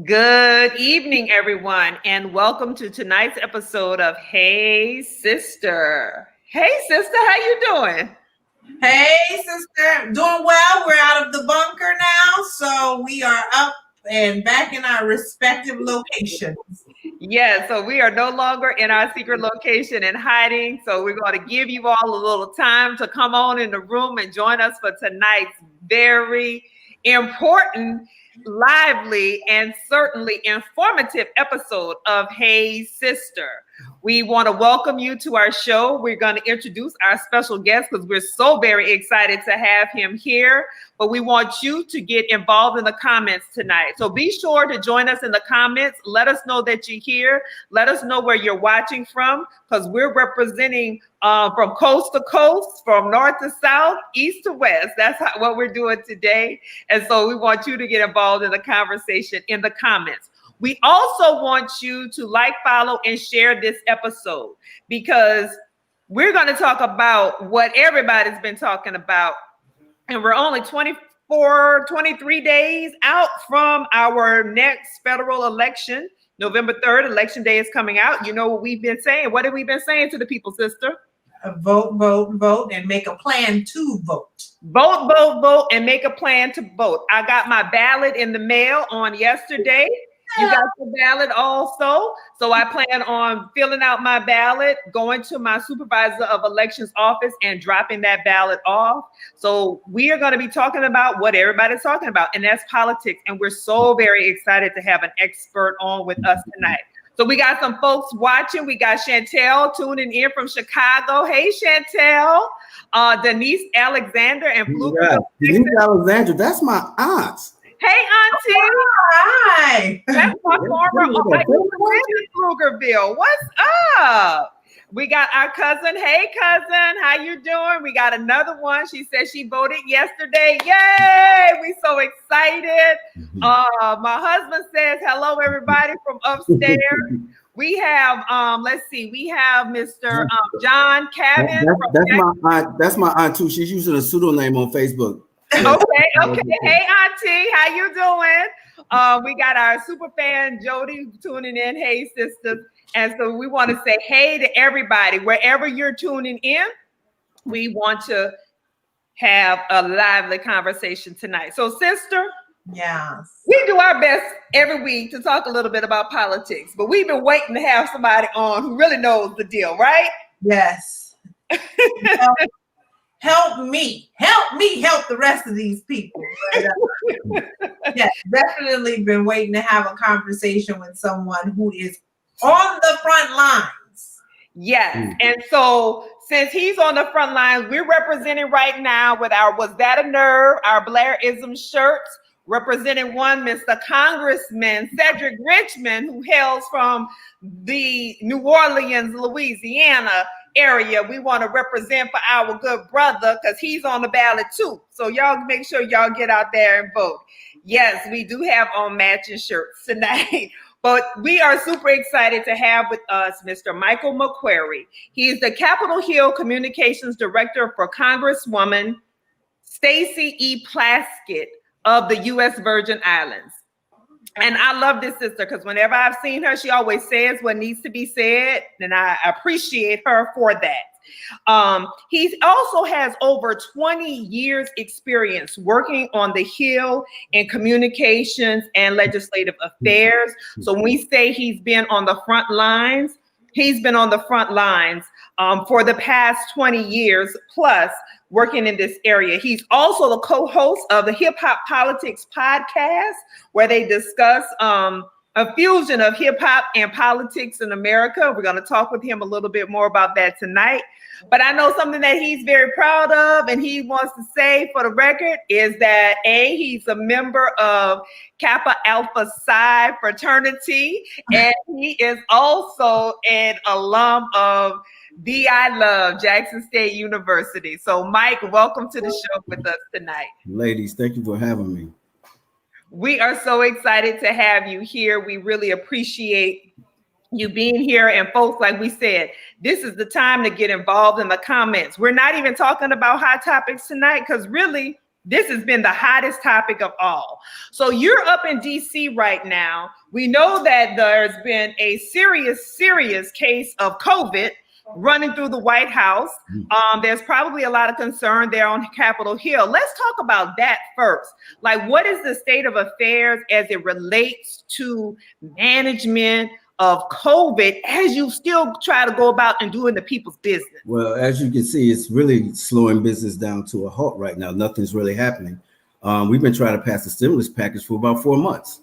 Good evening, everyone, and welcome to tonight's episode of Hey Sister. Hey Sister, how you doing? Hey, sister. Doing well. We're out of the bunker now, so we are up and back in our respective locations. Yeah, so we are no longer in our secret location and hiding. So we're going to give you all a little time to come on in the room and join us for tonight's very important, lively, and certainly informative episode of Hey Sister. We want to welcome you to our show. We're going to introduce our special guest because we're so very excited to have him here. But we want you to get involved in the comments tonight. So be sure to join us in the comments. Let us know that you're here. Let us know where you're watching from because we're representing from coast to coast, from north to south, east to west. That's what we're doing today. And so we want you to get involved in the conversation in the comments. We also want you to like, follow, and share this episode because we're going to talk about what everybody's been talking about. And we're only 23 days out from our next federal election. November 3rd, election day is coming out. You know what we've been saying. What have we been saying to the people, sister? Vote, vote, vote, and make a plan to vote. Vote, vote, vote, and make a plan to vote. I got my ballot in the mail on yesterday. You got the ballot also. So I plan on filling out my ballot, going to my supervisor of elections office and dropping that ballot off. So we are going to be talking about what everybody's talking about, and that's politics. And we're so very excited to have an expert on with us tonight. So we got some folks watching. We got Chantel tuning in from Chicago. Hey, Chantel. Denise Alexander and Fluker. Denise Alexander, that's my aunt. Hey, Auntie. Hi. That's my former Pflugerville. What's up? We got our cousin. Hey, cousin. How you doing? We got another one. She said she voted yesterday. Yay! We so excited. My husband says hello, everybody from upstairs. We have, let's see, we have Mr. John Cabin. That's my aunt too. She's using a pseudonym on Facebook. Okay. Hey, Auntie, how you doing? We got our super fan Jody tuning in. Hey, sisters. And so we want to say hey to everybody. Wherever you're tuning in, we want to have a lively conversation tonight. So, sister, yes, we do our best every week to talk a little bit about politics, but we've been waiting to have somebody on who really knows the deal, right? Yes. Help me help the rest of these people. Yeah, definitely been waiting to have a conversation with someone who is on the front lines. Yes. And so since he's on the front lines, we're representing right now with our Was That a Nerve, our Blairism shirts, representing one, Mr. Congressman Cedric Richmond, who hails from the New Orleans, Louisiana area. We want to represent for our good brother because he's on the ballot too. So y'all make sure y'all get out there and vote. Yes, we do have on matching shirts tonight. But we are super excited to have with us Mr. Michael McQuerry. He is the Capitol Hill Communications Director for Congresswoman Stacey E. Plaskett of the U.S. Virgin Islands. And I love this sister because whenever I've seen her, she always says what needs to be said. And I appreciate her for that. He also has over 20 years experience working on the Hill in communications and legislative affairs. So when we say he's been on the front lines, he's been on the front lines for the past 20 years plus working in this area. He's also the co-host of the Hip Hop Politics podcast, where they discuss a fusion of hip hop and politics in America. We're going to talk with him a little bit more about that tonight. But I know something that he's very proud of and he wants to say for the record is that he's a member of Kappa Alpha Psi fraternity, and he is also an alum of DI Love, Jackson State University. So Mike, welcome to the show with us tonight. Ladies, thank you for having me. We are so excited to have you here. We really appreciate you being here. And folks, like we said, this is the time to get involved in the comments. We're not even talking about hot topics tonight because really This has been the hottest topic of all. So you're up in DC right now. We know that there's been a serious case of COVID running through the White House. There's probably a lot of concern there on Capitol Hill. Let's talk about that first. Like, what is the state of affairs as it relates to management of COVID as you still try to go about and doing the people's business? Well, as you can see, it's really slowing business down to a halt right now. Nothing's really happening. We've been trying to pass a stimulus package for about 4 months.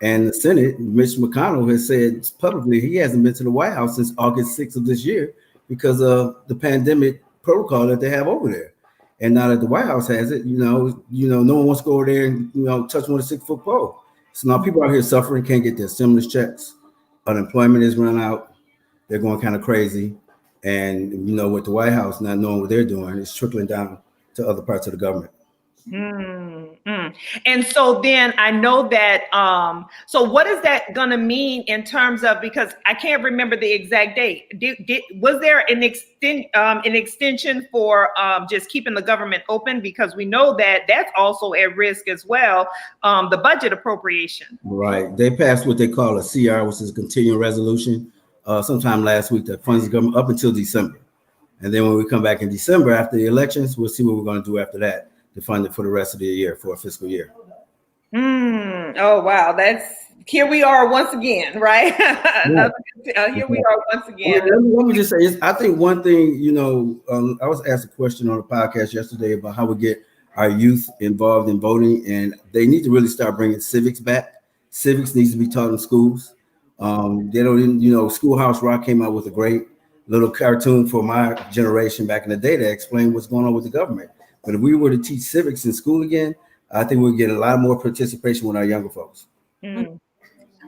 And the Senate, Mitch McConnell has said publicly he hasn't been to the White House since August 6th of this year because of the pandemic protocol that they have over there. And now that the White House has it, no one wants to go over there and, touch more than 6-foot pole. So now people out here suffering, can't get their stimulus checks. Unemployment is run out. They're going kind of crazy. And, with the White House not knowing what they're doing, it's trickling down to other parts of the government. And so then I know that, so what is that going to mean in terms of, because I can't remember the exact date. Was there an extension for just keeping the government open? Because we know that that's also at risk as well, the budget appropriation. Right. They passed what they call a CR, which is a continuing resolution, sometime last week that funds the government up until December. And then when we come back in December after the elections, we'll see what we're going to do after that to fund it for the rest of the year, for a fiscal year. Oh, wow. Here we are once again, right? Here we are once again. Let me just say, I think one thing, I was asked a question on a podcast yesterday about how we get our youth involved in voting, and they need to really start bringing civics back. Civics needs to be taught in schools. They don't, Schoolhouse Rock came out with a great little cartoon for my generation back in the day that explained what's going on with the government. But if we were to teach civics in school again, I think we'd get a lot more participation with our younger folks. Well,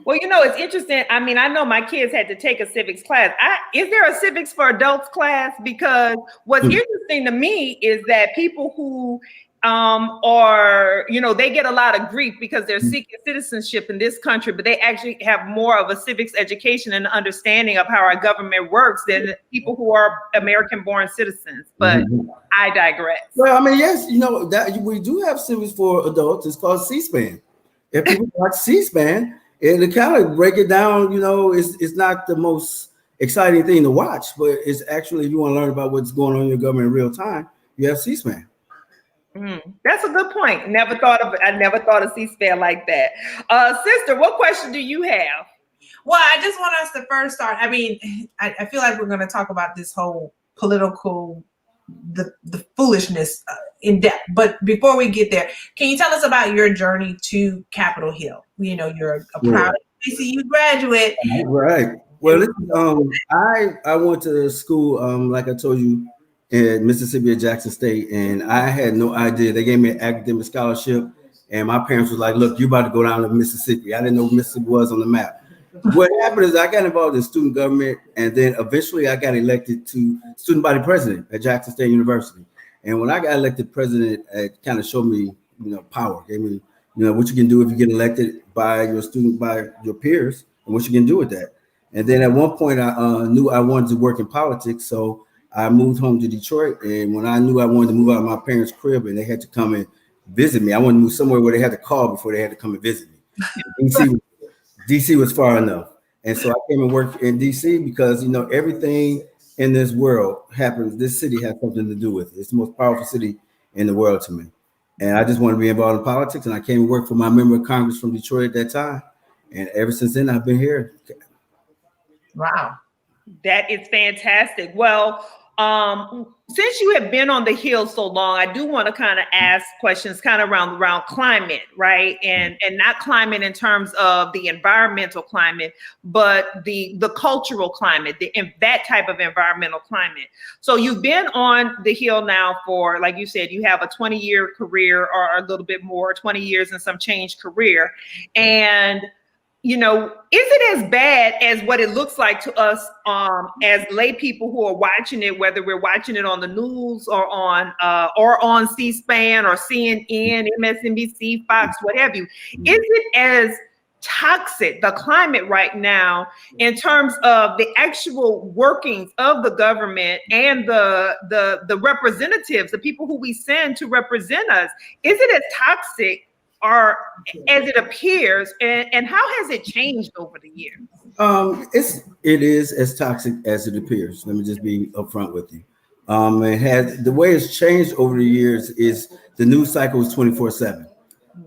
it's interesting. I mean, I know my kids had to take a civics class. Is there a civics for adults class? Because what's interesting to me is that people who they get a lot of grief because they're seeking citizenship in this country, but they actually have more of a civics education and understanding of how our government works than people who are American-born citizens. But I digress. Well, I mean, yes, that we do have civics for adults. It's called C-SPAN. If people watch C-SPAN, it kind of break it down. It's not the most exciting thing to watch, but it's actually, if you want to learn about what's going on in your government in real time, you have C-SPAN. That's a good point. I never thought of C-SPAN like that. Sister, what question do you have? Well, I just want us to first start. I mean, I feel like we're going to talk about this whole political, the foolishness in depth. But before we get there, can you tell us about your journey to Capitol Hill? You're a proud HBCU graduate. Right. Well, I went to school, like I told you, in Mississippi at Jackson State, and I had no idea. They gave me an academic scholarship, and my parents was like, look, you about to go down to Mississippi. I didn't know Mississippi was on the map. What happened is I got involved in student government, and then eventually I got elected to student body president at Jackson State University. And when I got elected president, it kind of showed me, power. Gave me, what you can do if you get elected by your peers, and what you can do with that. And then at one point, I knew I wanted to work in politics, so I moved home to Detroit, and when I knew I wanted to move out of my parents' crib and they had to come and visit me, I wanted to move somewhere where they had to call before they had to come and visit me. DC was far enough. And so I came and worked in DC because, everything in this world happens. This city has something to do with it. It's the most powerful city in the world to me. And I just wanted to be involved in politics, and I came and worked for my member of Congress from Detroit at that time. And ever since then, I've been here. Wow. That is fantastic. Well, since you have been on the Hill so long, I do want to kind of ask questions kind of around climate, right? And not climate in terms of the environmental climate, but the cultural climate, that type of environmental climate. So you've been on the Hill now for, like you said, you have a 20-year career or a little bit more, 20 years and some change career. And is it as bad as what it looks like to us as lay people who are watching it, whether we're watching it on the news or on C-SPAN or CNN, MSNBC, Fox, what have you? Is it as toxic, the climate right now, in terms of the actual workings of the government and the representatives, the people who we send to represent us? Is it as toxic or as it appears, and how has it changed over the years? It is as toxic as it appears. Let me just be upfront with you. It has, the way it's changed over the years is the news cycle was 24/7.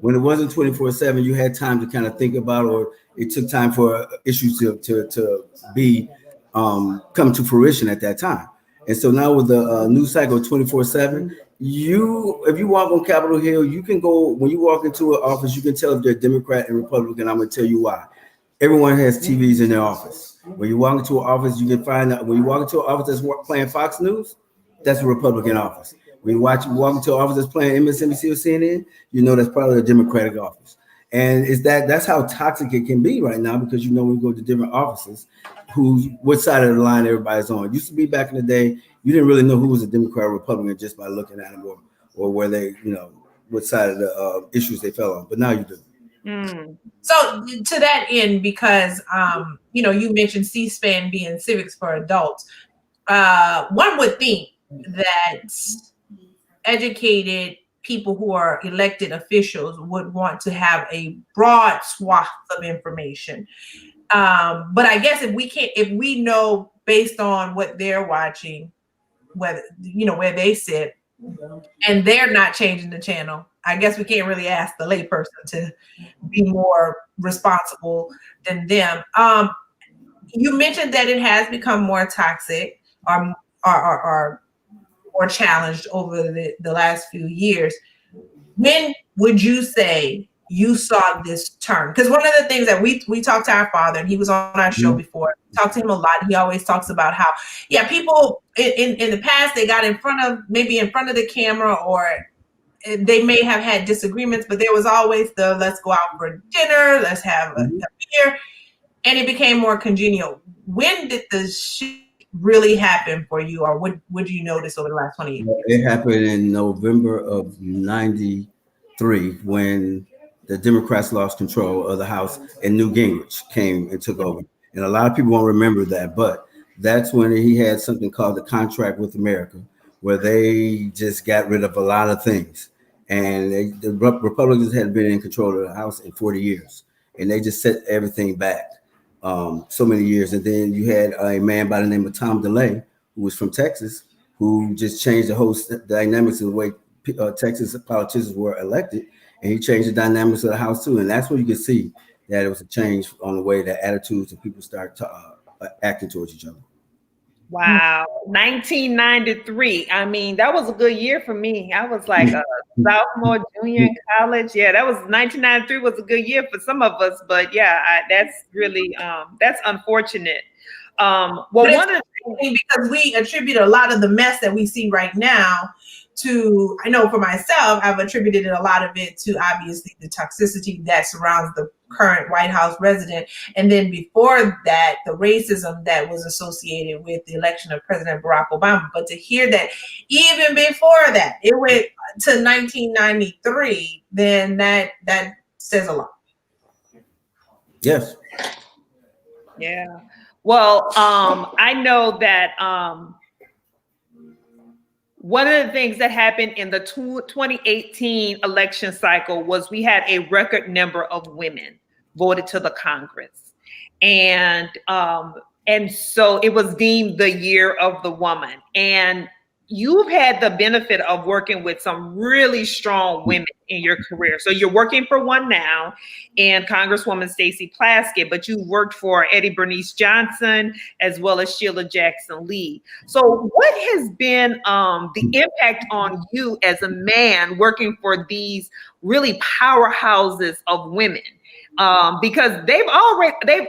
When it wasn't 24/7, you had time to kind of think about, or it took time for issues to be come to fruition at that time. And so now with the news cycle 24/7, if you walk on Capitol Hill, you can go, when you walk into an office, you can tell if they're Democrat and Republican. I'm going to tell you why. Everyone has TVs in their office. When you walk into an office, you can find out, when you walk into an office that's playing Fox News, that's a Republican office. When you walk into an office that's playing MSNBC or CNN, you know that's probably a Democratic office. And that's how toxic it can be right now, because you know when you go to different offices, what side of the line everybody's on. It used to be back in the day, you didn't really know who was a Democrat or Republican just by looking at them or where they, what side of the issues they fell on. But now you do. Mm. So to that end, because you mentioned C-SPAN being civics for adults, one would think that educated people who are elected officials would want to have a broad swath of information. But I guess if we know based on what they're watching, where they sit, and they're not changing the channel, I guess we can't really ask the layperson to be more responsible than them. You mentioned that it has become more toxic or more challenged over the last few years. When would you say you saw this turn? Because one of the things that we talked to our father, and he was on our show before, talked to him a lot. He always talks about how, people in the past, they got in front of the camera, or they may have had disagreements, but there was always the let's go out for dinner, let's have a beer, and it became more congenial. When did the shift really happen for you, or would you notice over the last 20 years? It happened in November of '93 when the Democrats lost control of the House and Newt Gingrich came and took over. And a lot of people won't remember that, but that's when he had something called the Contract with America, where they just got rid of a lot of things. And the Republicans had been in control of the House in 40 years, and they just set everything back so many years. And then you had a man by the name of Tom DeLay, who was from Texas, who just changed the whole dynamics of the way Texas politicians were elected. And he changed the dynamics of the House too. And that's where you can see that it was a change on the way that attitudes of people start acting towards each other. Wow. 1993. I mean, that was a good year for me. I was like a sophomore, junior in college. Yeah, that was 1993 was a good year for some of us. But yeah, that's really, that's unfortunate. Because we attribute a lot of the mess that we see right now to, I know for myself, I've attributed a lot of it to obviously the toxicity that surrounds the current White House resident. And then before that, the racism that was associated with the election of President Barack Obama. But to hear that even before that, it went to 1993, then that says a lot. Yes. Yeah. Well, I know that one of the things that happened in the 2018 election cycle was we had a record number of women voted to the Congress. And so it was deemed the year of the woman. And you've had the benefit of working with some really strong women in your career. So you're working for one now, and Congresswoman Stacey Plaskett, but you worked for Eddie Bernice Johnson as well as Sheila Jackson Lee. So what has been the impact on you as a man working for these really powerhouses of women? Because they've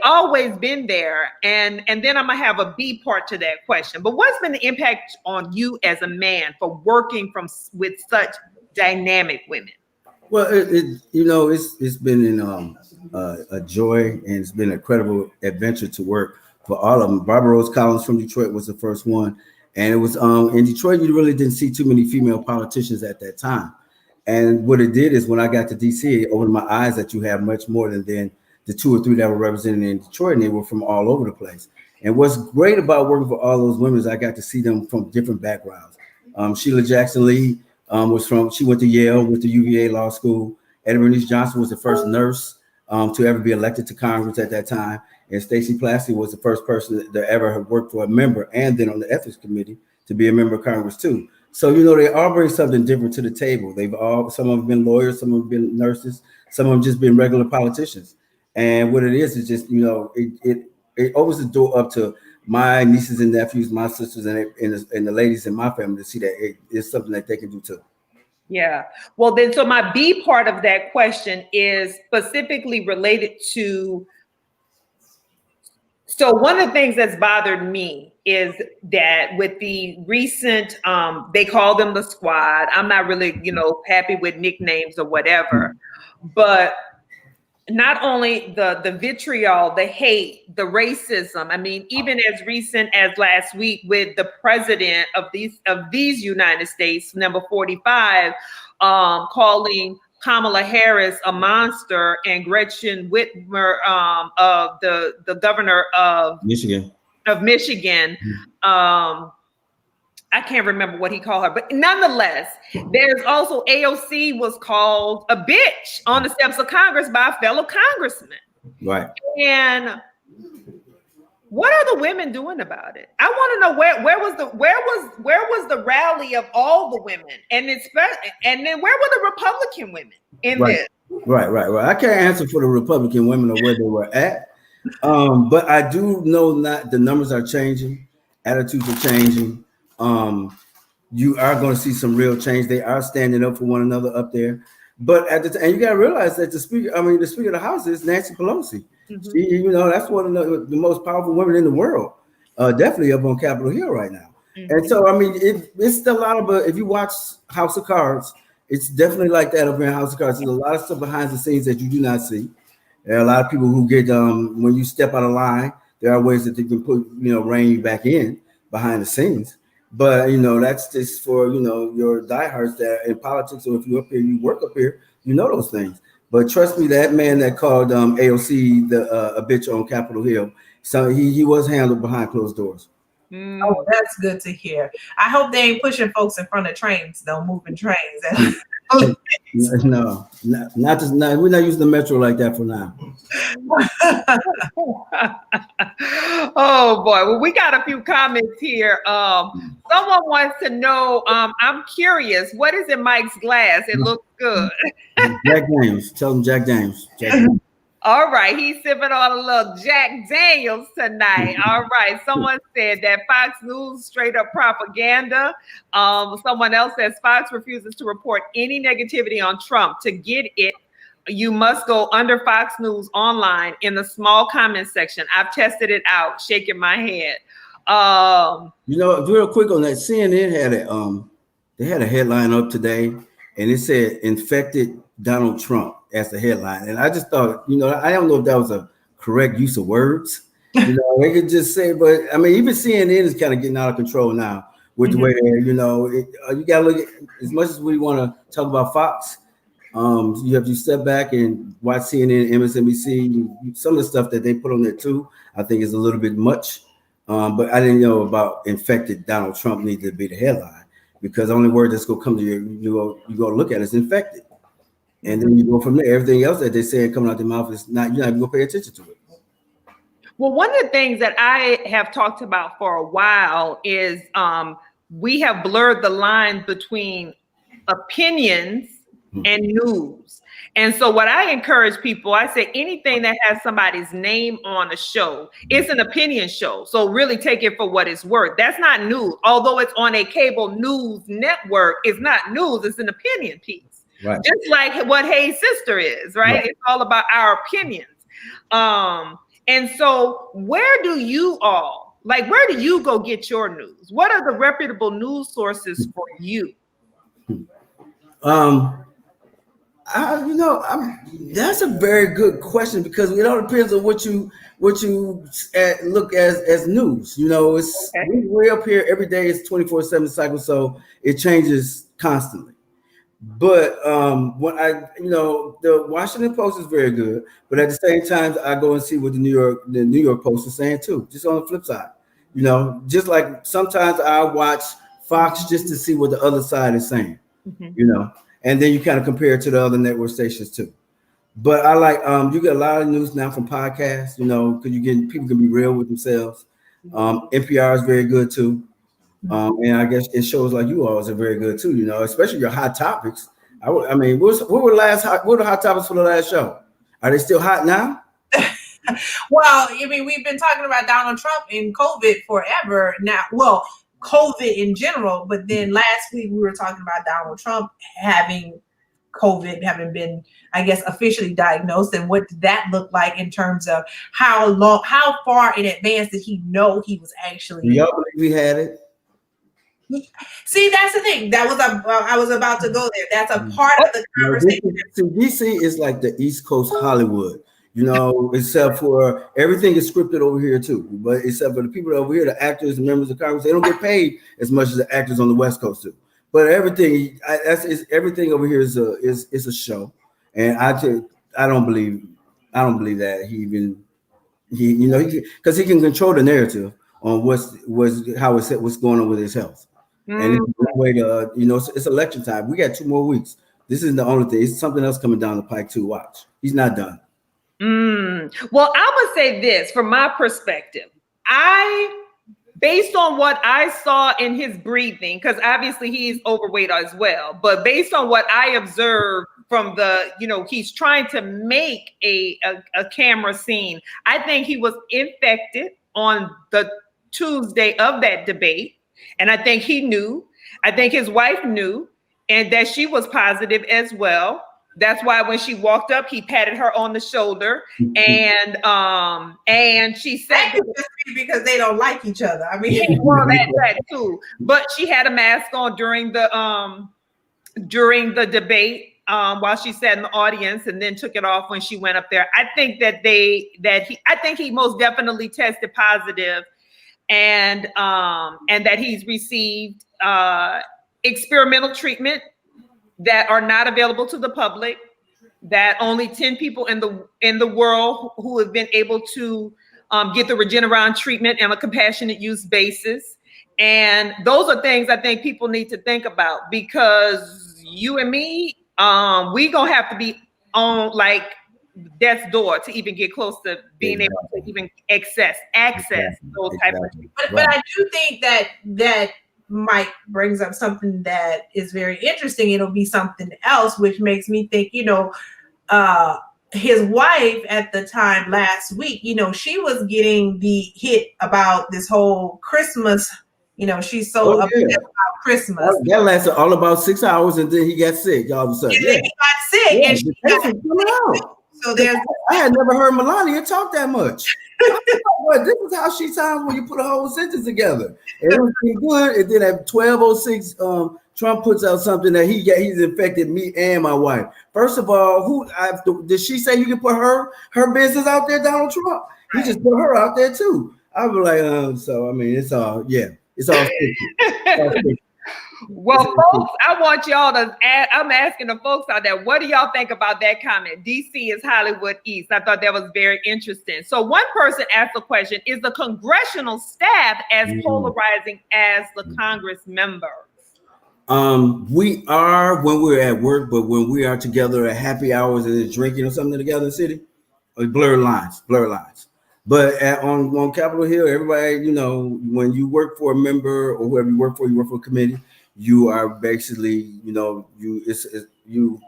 always been there, and then I'm gonna have a B part to that question. But what's been the impact on you as a man for working with such dynamic women? Well, it's been a joy, and it's been an incredible adventure to work for all of them. Barbara Rose Collins from Detroit was the first one, and it was in Detroit. You really didn't see too many female politicians at that time. And what it did is when I got to DC, it opened my eyes that you have much more than then. You have female politicians. You have men, you have women, you have children, you have grandchildren, you have great grandchildren. And so the 2 or 3 that were represented in Detroit, and they were from all over the place. And what's great about working for all those women is I got to see them from different backgrounds. Sheila Jackson Lee she went to Yale, went to UVA Law School. Etta Bernice Johnson was the first nurse to ever be elected to Congress at that time. And Stacey Plaskett was the first person that ever had worked for a member and then on the ethics committee to be a member of Congress too. So, they all bring something different to the table. Some of them have been lawyers, some of them have been nurses, some of them just been regular politicians. And what it is just, it opens the door up to my nieces and nephews, my sisters, and the ladies in my family to see that it's something that they can do too. Yeah. Well, then, so my B part of that question is specifically related to. So one of the things that's bothered me is that with the recent, they call them the squad. I'm not really, happy with nicknames or whatever, but not only the vitriol, the hate, the racism. I mean, even as recent as last week with the president of these United States, number 45, calling Kamala Harris a monster, and Gretchen Whitmer, of the governor of Michigan. I can't remember what he called her, but nonetheless, there's also AOC was called a bitch on the steps of Congress by a fellow congressman. Right. And what are the women doing about it? I want to know where was the rally of all the women, and then where were the Republican women in this? Right. I can't answer for the Republican women or where they were at, but I do know that the numbers are changing, attitudes are changing. You are going to see some real change. They are standing up for one another up there. But and you got to realize that the Speaker of the House is Nancy Pelosi. Mm-hmm. She, that's one of the most powerful women in the world. Definitely up on Capitol Hill right now. Mm-hmm. And so, it's still a lot of. If you watch House of Cards, it's definitely like that up in House of Cards. There's a lot of stuff behind the scenes that you do not see. There are a lot of people who get when you step out of line. There are ways that they can put rein you back in behind the scenes. But that's just for your diehards that are in politics, or if you're up here, you work up here, those things. But trust me, that man that called AOC a bitch on Capitol Hill, so he was handled behind closed doors. Oh, that's good to hear. I hope they ain't pushing folks in front of trains, though, moving trains. No, we're not using the metro like that for now. Oh boy, well, we got a few comments here. Someone wants to know, I'm curious, what is in Mike's glass? It looks good. Jack Daniels. Tell him Jack Daniels. All right, he's sipping on a little Jack Daniels tonight. All right, someone said that Fox News straight up propaganda. Someone else says Fox refuses to report any negativity on Trump. To get it, you must go under Fox News online in the small comment section. I've tested it out, shaking my head. Real quick on that, CNN had a headline up today, and it said infected Donald Trump as the headline. And I just thought, I don't know if that was a correct use of words. They could just say, but even CNN is kind of getting out of control now with the way they're, you got to look at, as much as we want to talk about Fox, you have to step back and watch CNN, MSNBC, some of the stuff that they put on there too, I think is a little bit much. But I didn't know about infected Donald Trump needed to be the headline, because the only word that's going to come to you go look at is infected. And then you go from there. Everything else that they say coming out their mouth is not, you're not even going to pay attention to it. Well, one of the things that I have talked about for a while is we have blurred the line between opinions and news. And so what I encourage people, I say anything that has somebody's name on a show, it's an opinion show. So really take it for what it's worth. That's not news. Although it's on a cable news network, it's not news, it's an opinion piece. Right. Just like what Hayes' sister is, right? It's all about our opinions. And so where do you go get your news? What are the reputable news sources for you? That's a very good question, because it all depends on what you look as news. It's we're up here every day. It's 24/7 cycle, so it changes constantly. But when the Washington Post is very good, but at the same time, I go and see what the New York Post is saying too. Just on the flip side, just like sometimes I watch Fox just to see what the other side is saying, and then you kind of compare it to the other network stations too. But I like you get a lot of news now from podcasts, because people can be real with themselves. NPR is very good too. And I guess it shows like you all are very good too, especially your hot topics. I mean, what were the hot topics for the last show? Are they still hot now? Well, I mean, we've been talking about Donald Trump and COVID forever now. Well, COVID in general, but then last week we were talking about Donald Trump having COVID, having been, I guess, officially diagnosed, and what did that look like in terms of how far in advance did he know he was actually? Do y'all believe we had it? See, that's the thing. I was about to go there. That's a part of the conversation. DC is like the East Coast Hollywood, except for everything is scripted over here too. But except for the people over here, the actors, the members of Congress, they don't get paid as much as the actors on the West Coast do. But everything over here is a show, and I don't believe that because he can control the narrative on what's going on with his health. And it's one way to, it's election time. We got 2 more weeks. This isn't the only thing. It's something else coming down the pike too. Watch. He's not done. Well, I would say this from my perspective. Based on what I saw in his breathing, because obviously he's overweight as well, but based on what I observed from he's trying to make a camera scene. I think he was infected on the Tuesday of that debate. And I think he knew, I think his wife knew, and that she was positive as well. That's why when she walked up, he patted her on the shoulder, and she said, because they don't like each other. I mean, well, that too. But she had a mask on during the debate while she sat in the audience, and then took it off when she went up there. I think I think he most definitely tested positive. And that he's received experimental treatment that are not available to the public, that only 10 people in the world who have been able to get the Regeneron treatment on a compassionate use basis. And those are things I think people need to think about, because you and me, we gonna have to be on like death's door to even get close to being able to even access those type of things. But I do think that Mike brings up something that is very interesting. It'll be something else, which makes me think, his wife at the time last week, she was getting the hit about this whole Christmas. She's so upset about Christmas. That lasted all about 6 hours, and then he got sick all of a sudden. And then he got sick, and she got sick. So I had never heard Melania talk that much. This is how she sounds when you put a whole sentence together. And it was pretty good. And then at 12:06, Trump puts out something that he's infected me and my wife. First of all, did she say you can put her business out there, Donald Trump? He just put her out there too. I was like, so I mean, it's all sticky. Well, folks, I want y'all to I'm asking the folks out there, what do y'all think about that comment? DC is Hollywood East. I thought that was very interesting. So one person asked the question, is the congressional staff as polarizing as the Congress members? We are when we're at work, but when we are together at happy hours and drinking or something together in the city, blur lines. But on Capitol Hill, everybody, when you work for a member or whoever you work for a committee, you are basically, you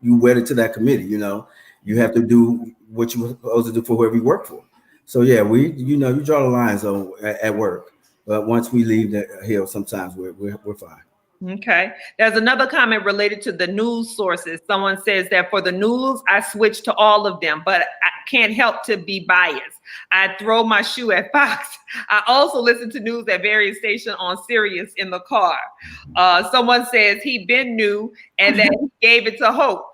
wedded to that committee. You have to do what you're supposed to do for whoever you work for. So yeah, you draw the lines at work, but once we leave the hill, sometimes we're fine. Okay. There's another comment related to the news sources. Someone says that for the news, I switch to all of them, but I can't help to be biased. I throw my shoe at Fox. I also listen to news at various stations on Sirius in the car. Someone says he been new and that he gave it to Hope.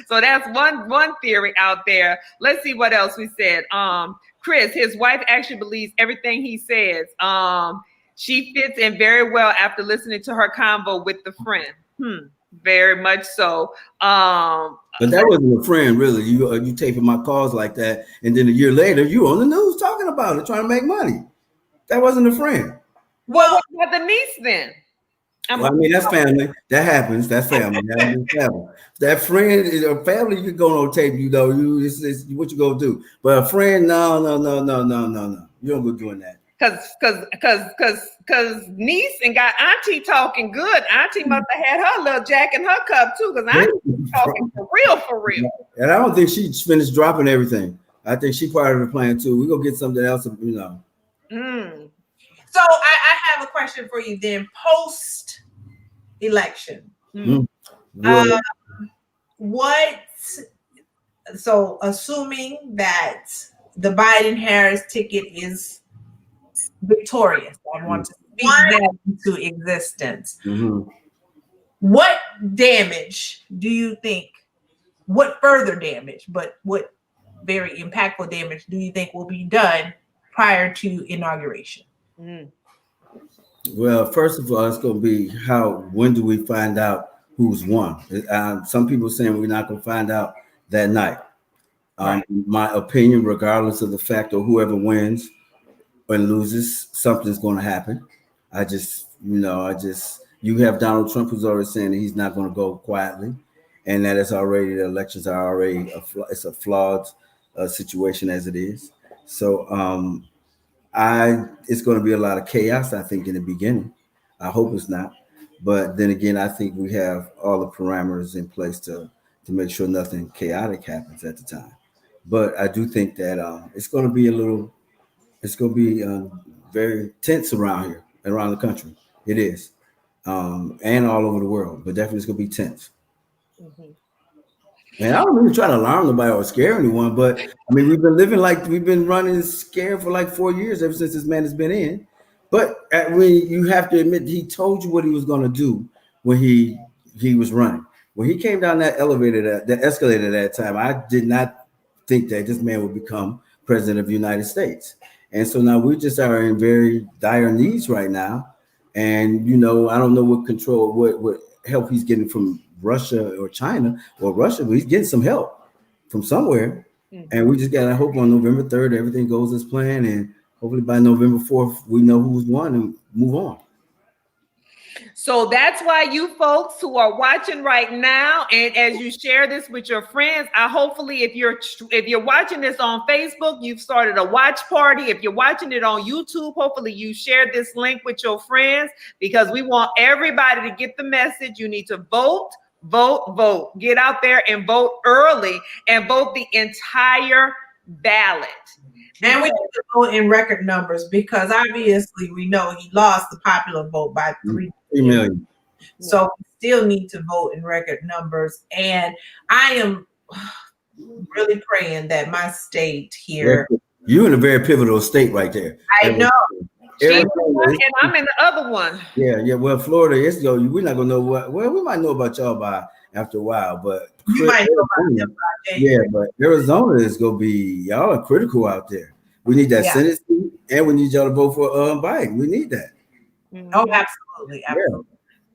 So that's one theory out there. Let's see what else we said. Chris, his wife actually believes everything he says. She fits in very well after listening to her convo with the friend. Very much so. But that wasn't a friend, really. You taping my calls like that, and then a year later, you on the news talking about it, trying to make money. That wasn't a friend. Well, what about the niece then? Well, I mean, that's family. That happens. That's family. That friend is a family. You go on tape, it's what you gonna do. But a friend, no. You don't go doing that. Cause niece and got auntie talking good. Auntie must have had her little jack in her cup too, because auntie talking for real. And I don't think she finished dropping everything. I think she part of the plan too. We gonna get something else, So I have a question for you then. Post election, so assuming that the Biden-Harris ticket is victorious, I want to speak that into existence. What damage do you think, what further damage, but what very impactful damage do you think will be done prior to inauguration? Well, first of all, it's going to be when do we find out who's won? Some people saying we're not going to find out that night. My opinion, regardless of the fact of whoever wins and loses, something's going to happen. You have Donald Trump who's already saying that he's not going to go quietly, and that the elections are already it's a flawed situation as it is. So it's going to be a lot of chaos, I think, in the beginning. I hope it's not. But then again, I think we have all the parameters in place to make sure nothing chaotic happens at the time. But I do think that it's going to be very tense around the country. It is. And all over the world. But definitely it's going to be tense. And I don't really try to alarm nobody or scare anyone, but I mean, we've been running scared for like 4 years ever since this man has been in. But you have to admit, he told you what he was going to do when he was running. When he came down that escalator that time, I did not think that this man would become president of the United States. And so now we just are in very dire needs right now. And, I don't know what help he's getting from Russia or China or Russia, but he's getting some help from somewhere. And we just got to hope on November 3rd, everything goes as planned. And hopefully by November 4th, we know who's won and move on. So that's why you folks who are watching right now, and as you share this with your friends, hopefully if you're watching this on Facebook, you've started a watch party. If you're watching it on YouTube, hopefully you share this link with your friends, because we want everybody to get the message. You need to vote. Get out there and vote early and vote the entire ballot. And we need to vote in record numbers, because obviously we know he lost the popular vote by 3 million. So we still need to vote in record numbers. And I am really praying that my state here. You're in a very pivotal state right there. I know. And I'm in the other one. Yeah. Well, Florida is we're not gonna know we might know about y'all by after a while, but you might know about them by but Arizona is gonna be, y'all are critical out there. We need that Senate seat, and we need y'all to vote for Biden. We need that. Oh, absolutely. Yeah.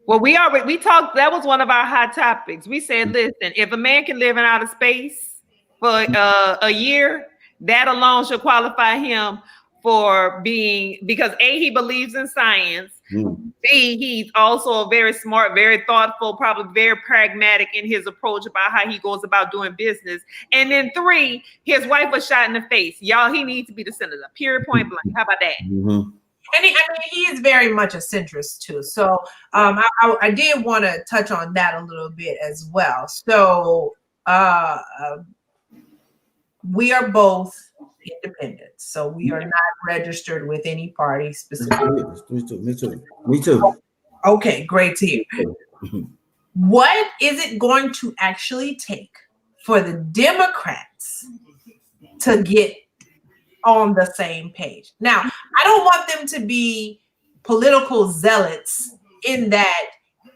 Well, we talked. That was one of our hot topics. We said, listen, if a man can live in outer space for a year, that alone should qualify him for being, because A, he believes in science. B, he's also a very smart, very thoughtful, probably very pragmatic in his approach about how he goes about doing business. And then 3, his wife was shot in the face. Y'all, he needs to be the senator. Period, point blank. How about that? And he is very much a centrist too. So I did want to touch on that a little bit as well. So we are both independent. So we are not registered with any party specifically. Me too. Okay, great to hear. What is it going to actually take for the Democrats to get on the same page? Now, I don't want them to be political zealots in that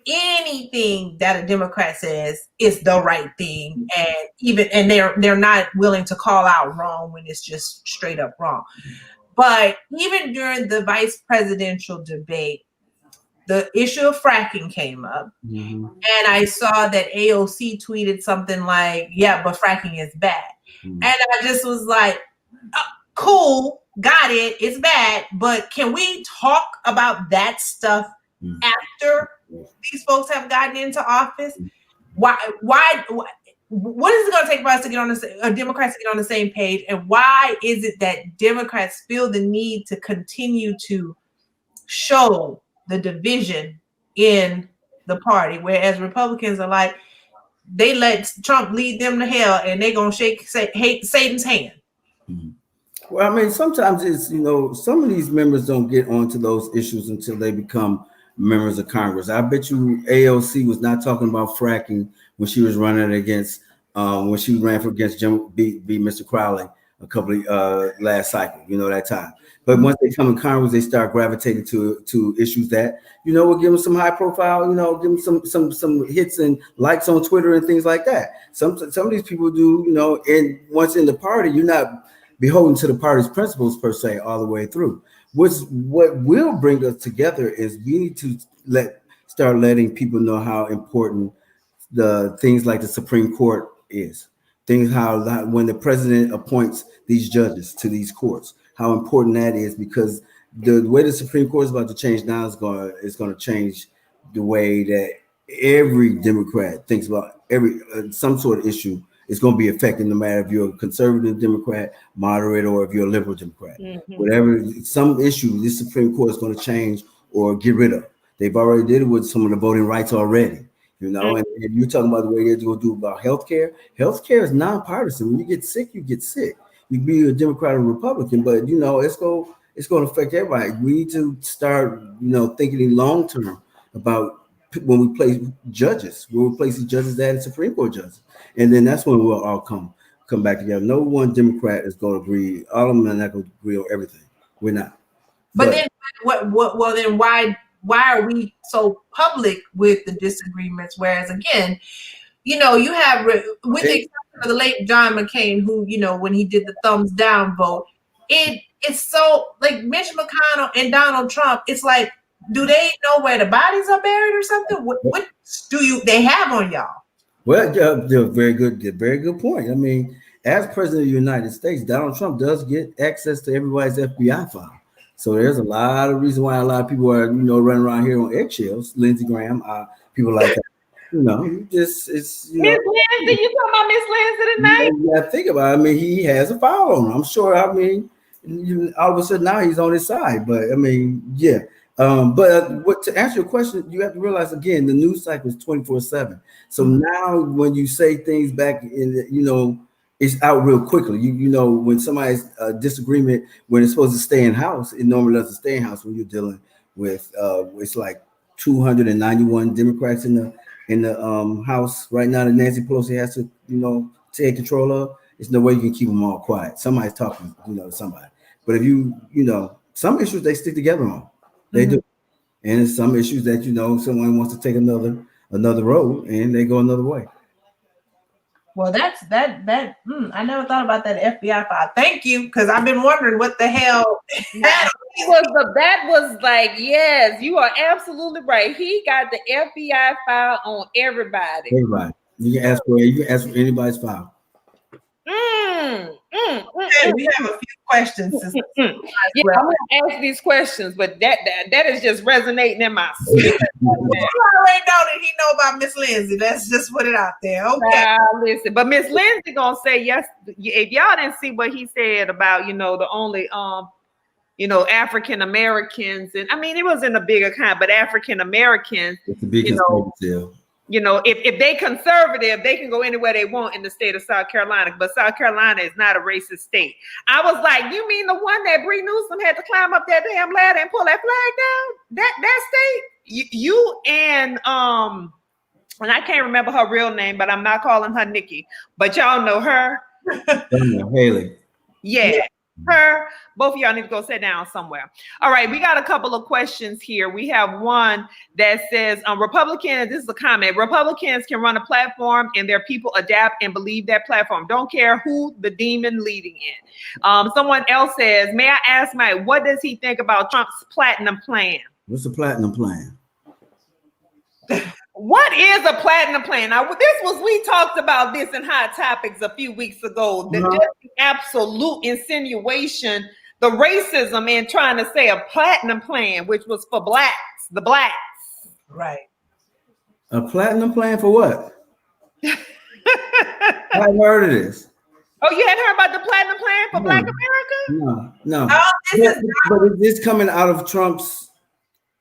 anything that a Democrat says is the right thing, and they're not willing to call out wrong when it's just straight up wrong. But even during the vice presidential debate, the issue of fracking came up, and I saw that AOC tweeted something like, "Yeah, but fracking is bad," and I just was like, "Cool, got it. It's bad, but can we talk about that stuff after these folks have gotten into office? Why what is it going to take for us to get on Democrats to get on the same page, and why is it that Democrats feel the need to continue to show the division in the party, whereas Republicans are like, they let Trump lead them to hell and they're going to shake Satan's hand?" Well, I mean, sometimes it's, some of these members don't get onto those issues until they become members of Congress. I bet you AOC was not talking about fracking when she was running against, when she ran for against Mr. Crowley a couple of last cycle, that time. But once they come in Congress, they start gravitating to issues that, will give them some high profile, give them some hits and likes on Twitter and things like that. Some of these people do, and once in the party, you're not beholden to the party's principles per se all the way through. What will bring us together is we need to start letting people know how important the things like the Supreme Court is. Things how when the president appoints these judges to these courts, how important that is, because the way the Supreme Court is about to change now is going to change the way that every Democrat thinks about some sort of issue. It's going to be affected no matter if you're a conservative Democrat, moderate, or if you're a liberal Democrat. Whatever, some issue this Supreme Court is going to change or get rid of. They've already did it with some of the voting rights already, and you're talking about the way they're going to do about healthcare. Healthcare is nonpartisan. When you get sick, you get sick. You can be a Democrat or Republican, but it's going to affect everybody. We need to start, thinking long term about when we place judges, when we place the judges and Supreme Court judges. And then that's when we'll all come back together. No one Democrat is going to agree. All of them are not going to agree on everything. We're not. But then then why are we so public with the disagreements? Whereas again, you have, with the exception of the late John McCain, who, when he did the thumbs down vote, it's so like Mitch McConnell and Donald Trump, it's like, do they know where the bodies are buried or something? What do they have on y'all? Well, they're very good point. I mean, as president of the United States, Donald Trump does get access to everybody's FBI file. So there's a lot of reason why a lot of people are, running around here on eggshells. Lindsey Graham, people like that. It's Miss Lindsay, you talking about Miss Lindsay tonight? Yeah, think about it. I mean, he has a file on him. I'm sure. I mean, all of a sudden now he's on his side. But I mean, yeah. But to answer your question, you have to realize again, the news cycle is 24/7. So now when you say things back in, it's out real quickly. When somebody's disagreement, when it's supposed to stay in house, it normally doesn't stay in house when you're dealing with it's like 291 Democrats in the House right now that Nancy Pelosi has to, take control of. There's no way you can keep them all quiet. Somebody's talking, to somebody. But if some issues they stick together on. They do. And some issues that, someone wants to take another road and they go another way. Well, that's that. I never thought about that FBI file. Thank you, because I've been wondering what the hell. That was like, yes, you are absolutely right. He got the FBI file on everybody. Everybody. You can ask for anybody's file. Okay, we have a few questions. Yeah, I'm gonna ask these questions, but that is just resonating in my spirit. You already know that he know about Miss Lindsay. Let's just put it out there. Okay. Listen, but Miss Lindsay gonna say yes. If y'all didn't see what he said about the only African Americans, and I mean it was in a bigger kind, but African Americans, it's a big conservative. If they conservative, they can go anywhere they want in the state of South Carolina, but South Carolina is not a racist state. I was like, you mean the one that Bree Newsom had to climb up that damn ladder and pull that flag down? That state? You and I can't remember her real name, but I'm not calling her Nikki, but y'all know her. Haley. Yeah. Her, both of y'all need to go sit down somewhere. All right, we got a couple of questions here. We have one that says, Republicans, this is a comment, Republicans can run a platform and their people adapt and believe that platform. Don't care who the demon leading in. Someone else says, may I ask Mike, what does he think about Trump's platinum plan? What's the platinum plan? What is a platinum plan? Now, we talked about this in Hot Topics a few weeks ago. Just the absolute insinuation, the racism in trying to say a platinum plan, which was for the blacks. Right. A platinum plan for what? I haven't heard of this. Oh, you hadn't heard about the platinum plan for Black America? No. Oh, But is this coming out of Trump's?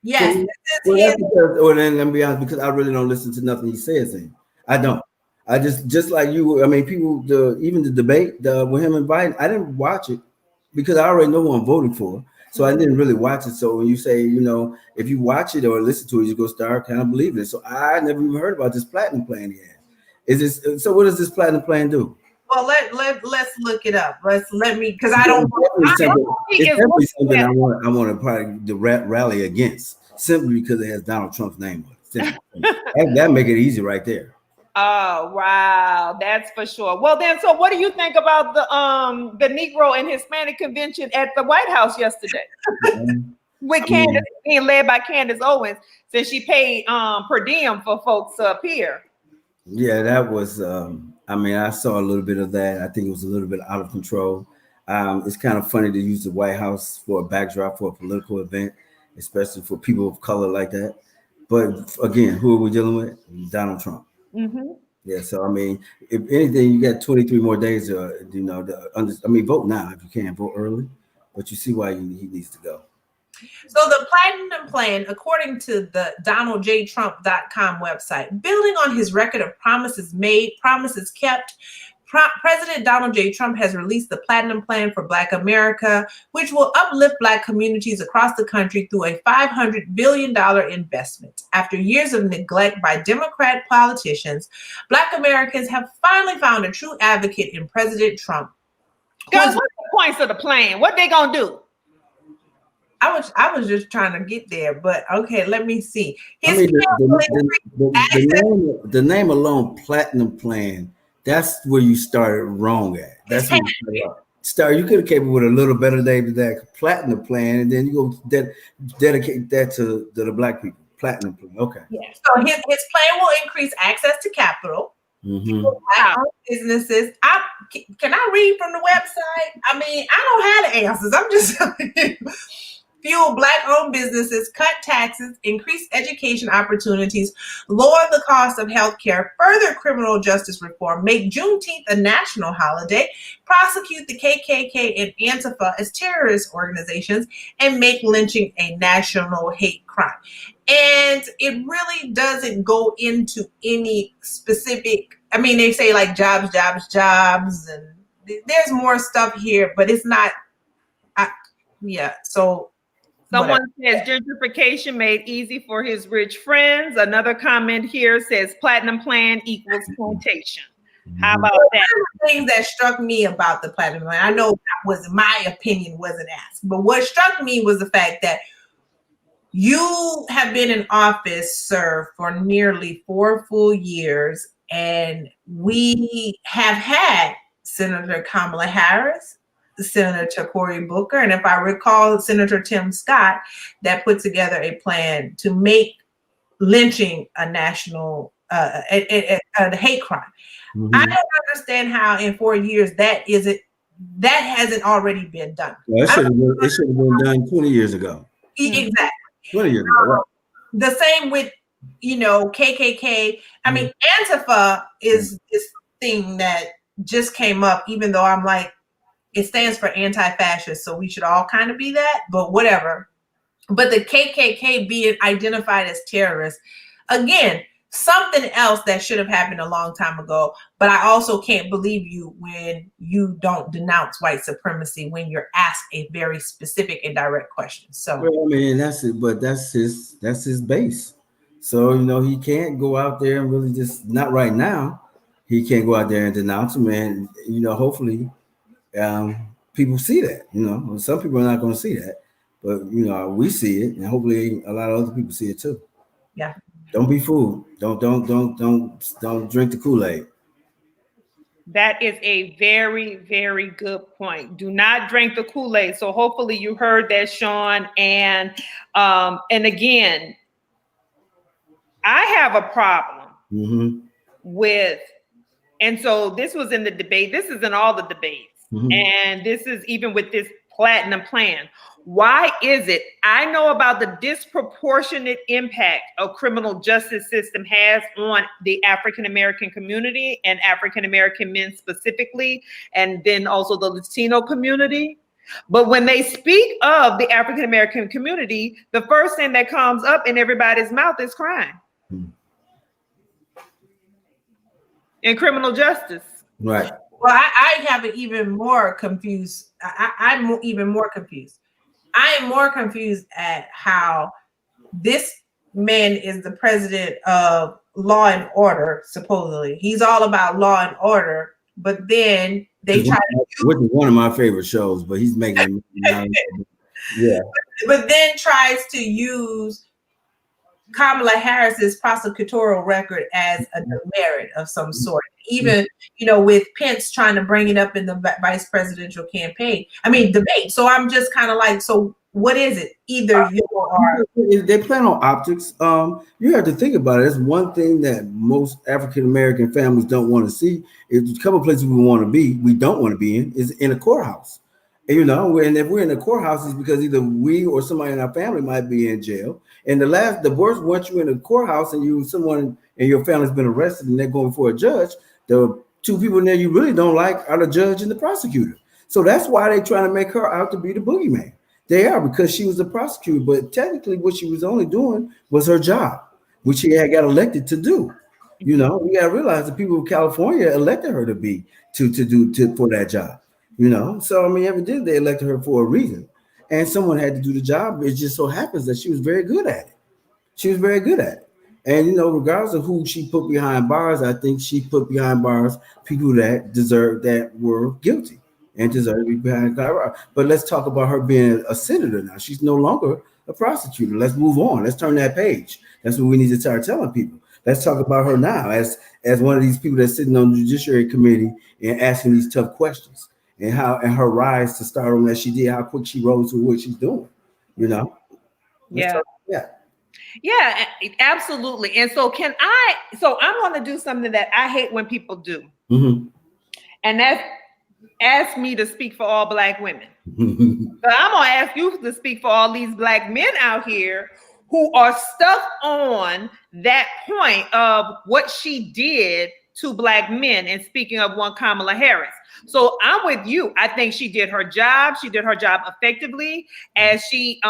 Yes. Well, then let me be honest, because I really don't listen to nothing he says. I don't. I just like you. I mean, people. Even the debate with him and Biden, I didn't watch it because I already know who I'm voting for. So I didn't really watch it. So when you say, if you watch it or listen to it, you go start kind of believing it. So I never even heard about this platinum plan yet. So what does this platinum plan do? Well, let's look it up. Because I don't. It's definitely something I want to probably rally against, simply because it has Donald Trump's name on it. That make it easy right there. Oh wow, that's for sure. Well then, so what do you think about the Negro and Hispanic convention at the White House yesterday? With Candace being led by Candace Owens, since she paid per diem for folks to appear. Yeah, that was. I saw a little bit of that. I think it was a little bit out of control. It's kind of funny to use the White House for a backdrop for a political event, especially for people of color like that. But again, who are we dealing with? Donald Trump. Mm-hmm. Yeah. So if anything, you got 23 more days. Vote now if you can. Vote early, but you see why he needs to go. So the platinum plan, according to the DonaldJTrump.com website, building on his record of promises made, promises kept, President Donald J. Trump has released the Platinum Plan for Black America, which will uplift Black communities across the country through a $500 billion investment. After years of neglect by Democrat politicians, Black Americans have finally found a true advocate in President Trump. Guys, what's the points of the plan? What they gonna do? I was just trying to get there, but okay, let me see. The name alone, Platinum Plan, that's where you started wrong at. That's where you started. You could have came up with a little better name than that, Platinum Plan, and then you go dedicate that to the Black people. Platinum Plan, okay. Yeah. So his plan will increase access to capital. Mm-hmm. Businesses. Can I read from the website? I don't have the answers. I'm just telling you. Fuel Black-owned businesses, cut taxes, increase education opportunities, lower the cost of healthcare, further criminal justice reform, make Juneteenth a national holiday, prosecute the KKK and Antifa as terrorist organizations, and make lynching a national hate crime. And it really doesn't go into any specific, they say like jobs, and there's more stuff here, but it's not, so. Someone says gentrification made easy for his rich friends. Another comment here says platinum plan equals plantation. How about that? One of the things that struck me about the platinum plan, I know that was my opinion, wasn't asked, but what struck me was the fact that you have been in office, sir, for nearly 4 full years, and we have had Senator Kamala Harris, Senator Cory Booker, and if I recall, Senator Tim Scott, that put together a plan to make lynching a national a hate crime. Mm-hmm. I don't understand how in 4 years that hasn't already been done. Well, it should have been done 20 years ago. Exactly. 20 years ago. Right? The same with KKK. Antifa is this thing that just came up, even though I'm like, it stands for anti-fascist, so we should all kind of be that, but whatever. But the KKK being identified as terrorists, again, something else that should have happened a long time ago. But I also can't believe you when you don't denounce white supremacy when you're asked a very specific and direct question. So, that's it. But that's his base. So he can't go out there and really just, not right now. He can't go out there and denounce him, and hopefully. People see that, some people are not going to see that, but we see it, and hopefully a lot of other people see it too. Yeah. Don't be fooled. Don't drink the Kool-Aid. That is a very, very good point. Do not drink the Kool-Aid. So hopefully you heard that, Sean. And again, I have a problem Mm-hmm. with, and so this was in the debate. This is in all the debates. Mm-hmm. And this is even with this platinum plan. Why is it? I know about the disproportionate impact a criminal justice system has on the African-American community and African-American men specifically, and then also the Latino community. But when they speak of the African-American community, the first thing that comes up in everybody's mouth is crime and criminal justice. Right. Well, I have it even more confused. I'm even more confused. I am more confused at how this man is the president of Law and Order, supposedly. He's all about law and order, but then they try to which is one of my favorite shows, but he's making yeah. But then tries to use Kamala Harris's prosecutorial record as a demerit of some sort. Even, with Pence trying to bring it up in the vice presidential campaign. Debate. So I'm just kind of like, so what is it? Either you or they plan on optics. You have to think about it. It's one thing that most African American families don't want to see. It's a couple of places we want to be. We don't want to be is in a courthouse. And, and if we're in the courthouse, it's because either we or somebody in our family might be in jail. And the worst, once you're in a courthouse and someone in your family's been arrested and they're going for a judge, the two people in there you really don't like are the judge and the prosecutor. So that's why they're trying to make her out to be the boogeyman. They are, because she was the prosecutor, but technically what she was only doing was her job, which she had got elected to do. We got to realize the people of California elected her to be for that job. So evidently they elected her for a reason, and someone had to do the job. It just so happens that she was very good at it. And regardless of who she put behind bars, I think she put behind bars people that were guilty and deserve to be behind bars. But let's talk about her being a senator now. She's no longer a prosecutor. Let's move on. Let's turn that page. That's what we need to start telling people. Let's talk about her now as one of these people that's sitting on the Judiciary Committee and asking these tough questions. And her rise to stardom that she did, how quick she rose to what she's doing, Yeah, absolutely. And so I'm going to do something that I hate when people do. Mm-hmm. And that's ask me to speak for all Black women. But I'm going to ask you to speak for all these Black men out here who are stuck on that point of what she did to Black men. And speaking of one, Kamala Harris. So I'm with you. I think she did her job. She did her job effectively as she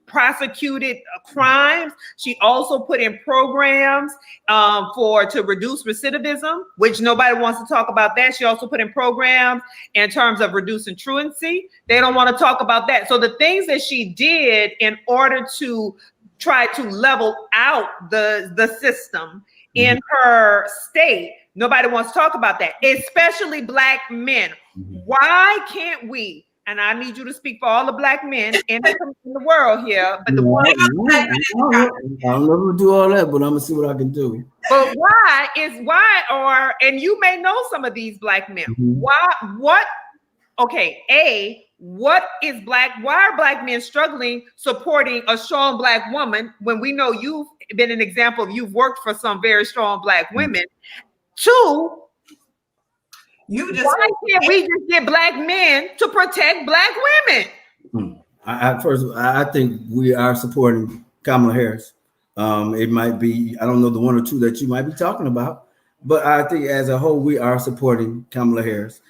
prosecuted crimes. She also put in programs to reduce recidivism, which nobody wants to talk about that. She also put in programs in terms of reducing truancy. They don't want to talk about that. So the things that she did in order to try to level out the system in her state, nobody wants to talk about that, especially Black men. Why can't we? And I need you to speak for all the Black men in the world here. But I'll never do all that, but I'm gonna see what I can do. But and you may know some of these Black men. Why are Black men struggling supporting a strong Black woman when we know you've been an example of you've worked for some very strong Black women? Two, why can't we just get Black men to protect Black women? I think we are supporting Kamala Harris. It might be, I don't know, the one or two that you might be talking about, but I think as a whole, we are supporting Kamala Harris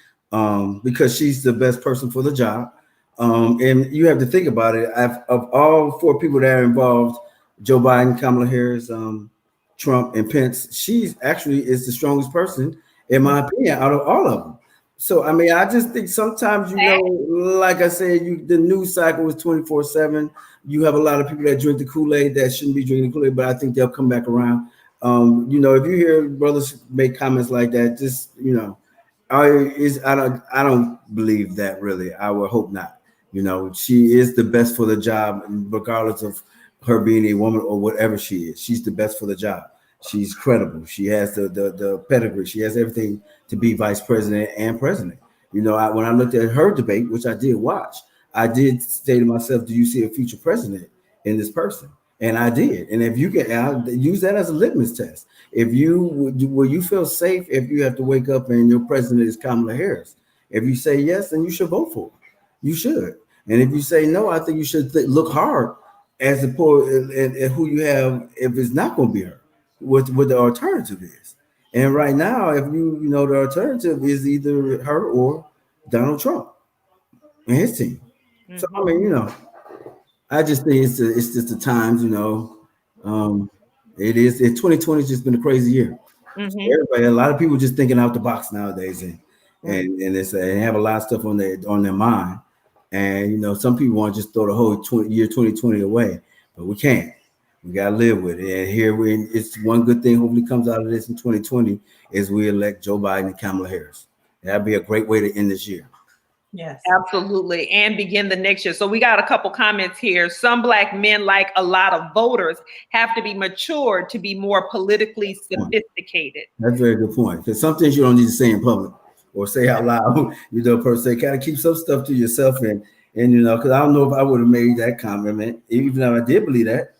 because she's the best person for the job. And you have to think about it. Of all four people that are involved, Joe Biden, Kamala Harris, Trump, and Pence, she actually is the strongest person, in my opinion, out of all of them. So, I just think sometimes, like I said, the news cycle is 24/7. You have a lot of people that drink the Kool-Aid that shouldn't be drinking the Kool-Aid, but I think they'll come back around. If you hear brothers make comments like that, just, I don't believe that really. I would hope not. She is the best for the job, regardless of her being a woman or whatever she is. She's the best for the job. She's credible. She has the pedigree. She has everything to be vice president and president. When I looked at her debate, which I did watch, I did say to myself, do you see a future president in this person? And I did. And if you can, I'll use that as a litmus test. If you will you feel safe if you have to wake up and your president is Kamala Harris? If you say yes, then you should vote for her. You should. And if you say no, I think you should look hard as opposed at who you have if it's not going to be her. What the alternative is. And right now, if the alternative is either her or Donald Trump and his team. Mm-hmm. So I mean, I just think it's just the times, it is. 2020 has just been a crazy year. Mm-hmm. Everybody, a lot of people just thinking out the box nowadays, and they have a lot of stuff on their mind. And some people want to just throw the whole year 2020 away, but we can't. We gotta live with it. And here it's one good thing hopefully comes out of this in 2020 is we elect Joe Biden and Kamala Harris. That'd be a great way to end this year. Yes, absolutely. And begin the next year. So we got a couple comments here. Some Black men, like a lot of voters, have to be matured to be more politically sophisticated. That's a very good point. Because some things you don't need to say in public or say out loud. Per se, kind of keep some stuff to yourself. And because I don't know if I would have made that comment, even though I did believe that,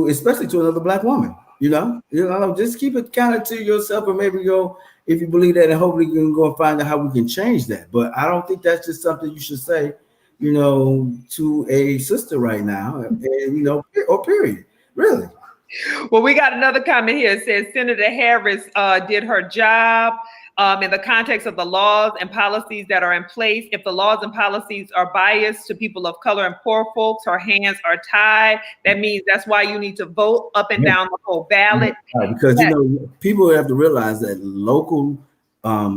especially to another Black woman. Just keep it kind of to yourself, or maybe go if you believe that, and hopefully you can go and find out how we can change that. But I don't think that's just something you should say, to a sister right now, or period, really. Well, we got another comment here. It says Senator Harris did her job in the context of the laws and policies that are in place. If the laws and policies are biased to people of color and poor folks, her hands are tied. That means that's why you need to vote up and down the whole ballot. Right, because people have to realize that local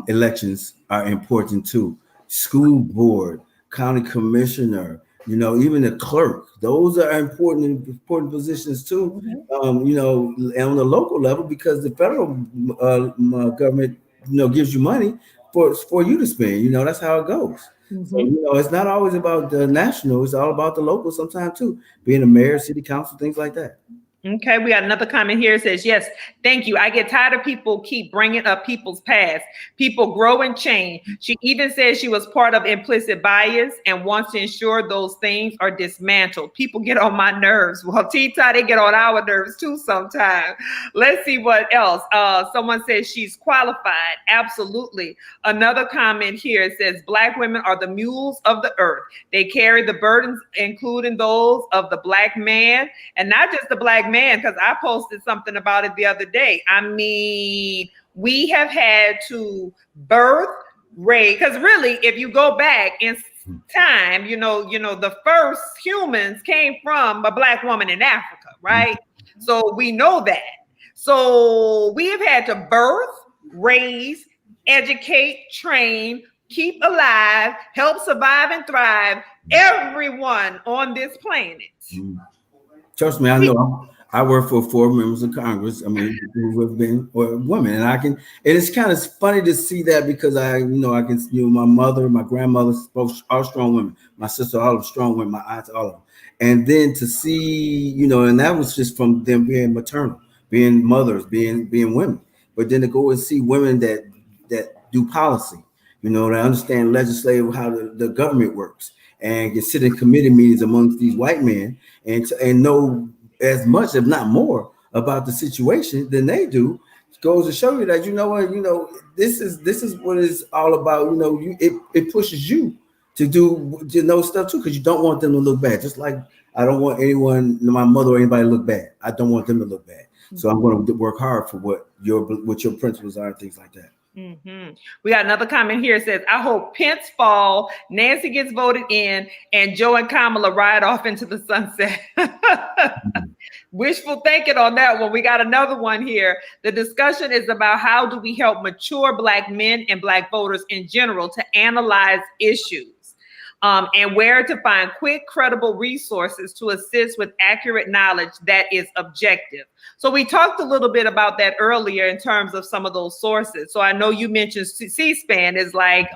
elections are important too. School board, county commissioner, even the clerk. Those are important positions too. Mm-hmm. On the local level, because the federal government gives you money for you to spend. That's how it goes. Mm-hmm. So, it's not always about the national. It's all about the local sometimes too. Being a mayor, city council, things like that. Okay, we got another comment here. It says, yes, thank you. I get tired of people keep bringing up people's past. People grow and change. She even says she was part of implicit bias and wants to ensure those things are dismantled. People get on my nerves. Well, T-Ty, they get on our nerves too sometimes. Let's see what else. Someone says she's qualified. Absolutely. Another comment here, it says, Black women are the mules of the earth. They carry the burdens, including those of the Black man, and not just the Black man, because I posted something about it the other day. I mean, we have had to birth, raise, because really, if you go back in time, the first humans came from a Black woman in Africa, right? So we know that. So we have had to birth, raise, educate, train, keep alive, help survive and thrive everyone on this planet. Trust me, I know. I work for 4 members of Congress. Who have been women, and it's kind of funny to see that because I can my mother, my grandmother, both are strong women. My sister, all of strong women. My aunts, all of them. And then to see, and that was just from them being maternal, being mothers, being women. But then to go and see women that do policy, that understand legislative how the government works, and can sit in committee meetings amongst these white men and know as much, if not more, about the situation than they do, goes to show you that this is what it's all about. It pushes you to know stuff too, because you don't want them to look bad. Just like I don't want anyone, my mother or anybody, to look bad. I don't want them to look bad. So I'm going to work hard for what your principles are and things like that. Mm-hmm. We got another comment here. It says, I hope Pence fall, Nancy gets voted in, and Joe and Kamala ride off into the sunset. Wishful thinking on that one. We got another one here. The discussion is about how do we help mature Black men and Black voters in general to analyze issues. And where to find quick, credible resources to assist with accurate knowledge that is objective. So we talked a little bit about that earlier in terms of some of those sources. So I know you mentioned C-SPAN is like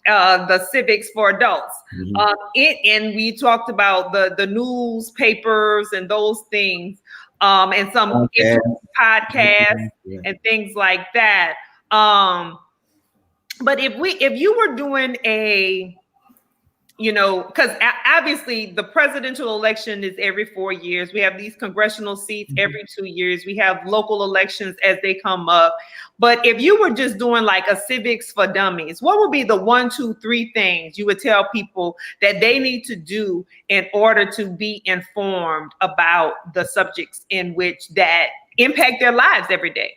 the civics for adults. Mm-hmm. And we talked about the newspapers and those things, and some podcasts and things like that. But if you were doing you know, because obviously the presidential election is every 4 years. We have these congressional seats every 2 years. We have local elections as they come up. But if you were just doing like a civics for dummies, what would be the 1, 2, 3 things you would tell people that they need to do in order to be informed about the subjects in which that impact their lives every day?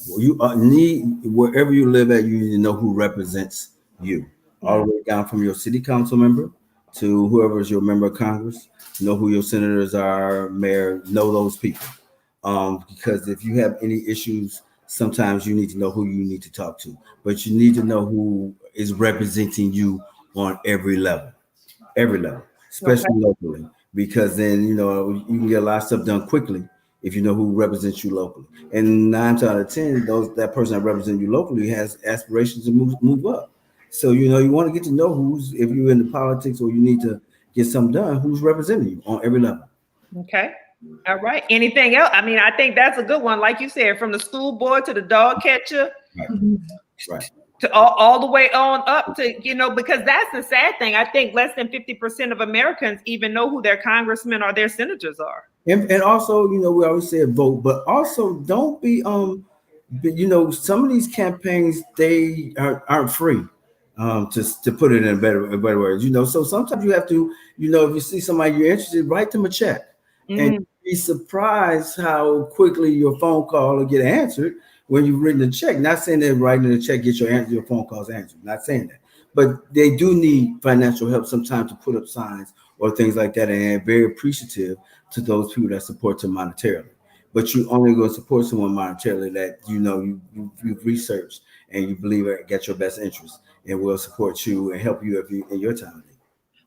Well, you need, wherever you live at, you need to know who represents you. All the way down from your city council member to whoever is your member of Congress. Know who your senators are, mayor, know those people. Because if you have any issues, sometimes you need to know who you need to talk to. But you need to know who is representing you on every level, especially locally. Because then, you know, you can get a lot of stuff done quickly if you know who represents you locally. And 9 out of 10, that person that represents you locally has aspirations to move up. So, you know, you want to get to know who's, if you're into politics or you need to get something done, who's representing you on every level. Okay. All right. Anything else? I mean, I think that's a good one. Like you said, from the school board to the dog catcher. Right. To all the way on up to, you know, because that's the sad thing. I think less than 50% of Americans even know who their congressmen or their senators are. And also, you know, we always say vote, but also don't be, you know, some of these campaigns, they aren't free. To put it in a better words, you know, so sometimes you have to, you know, if you see somebody you're interested, write them a check, and be surprised how quickly your phone call will get answered when you've written a check. Not saying that writing a check gets your phone calls answered. Not saying that, but they do need financial help sometimes to put up signs or things like that, and very appreciative to those people that support them monetarily. But you only go support someone monetarily that you know you've researched and you believe it gets your best interest and will support you and help you in your time.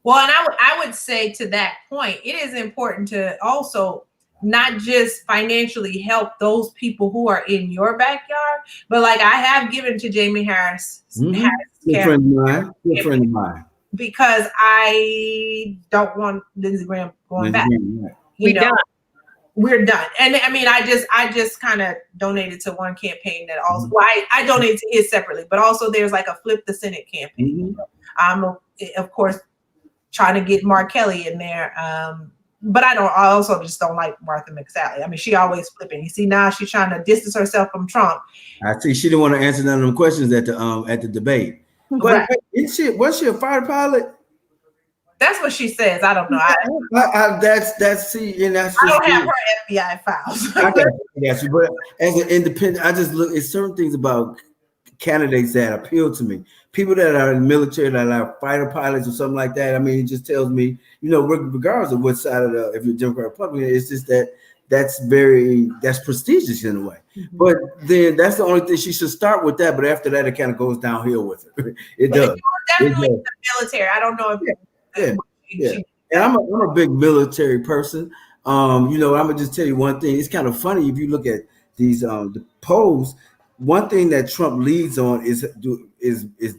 Well, and I would say to that point, it is important to also not just financially help those people who are in your backyard, but like I have given to Jamie Harris. Good friend of mine. Because I don't want Lindsey Graham going back. We're done. And I mean, I just kind of donated to one campaign that also, well, I donated to his separately, but also there's like a Flip the Senate campaign. I'm of course trying to get Mark Kelly in there. But I also just don't like Martha McSally. I mean, she always flipping. You see, now she's trying to distance herself from Trump. I see she didn't want to answer none of them questions at the debate. But was she a fighter pilot? That's what she says. I don't know. That's I don't have her FBI files. I got you. But as an independent, I just look at certain things about candidates that appeal to me. People that are in the military, that are fighter pilots or something like that. I mean, it just tells me, you know, regardless of what side of if you're Democrat or Republican, it's just that's prestigious in a way. But then that's the only thing. She should start with that. But after that, it kind of goes downhill with her. It does. Definitely the military. I don't know if. Yeah. And I'm a big military person. You know, I'm gonna just tell you one thing. It's kind of funny if you look at these the polls. One thing that Trump leads on is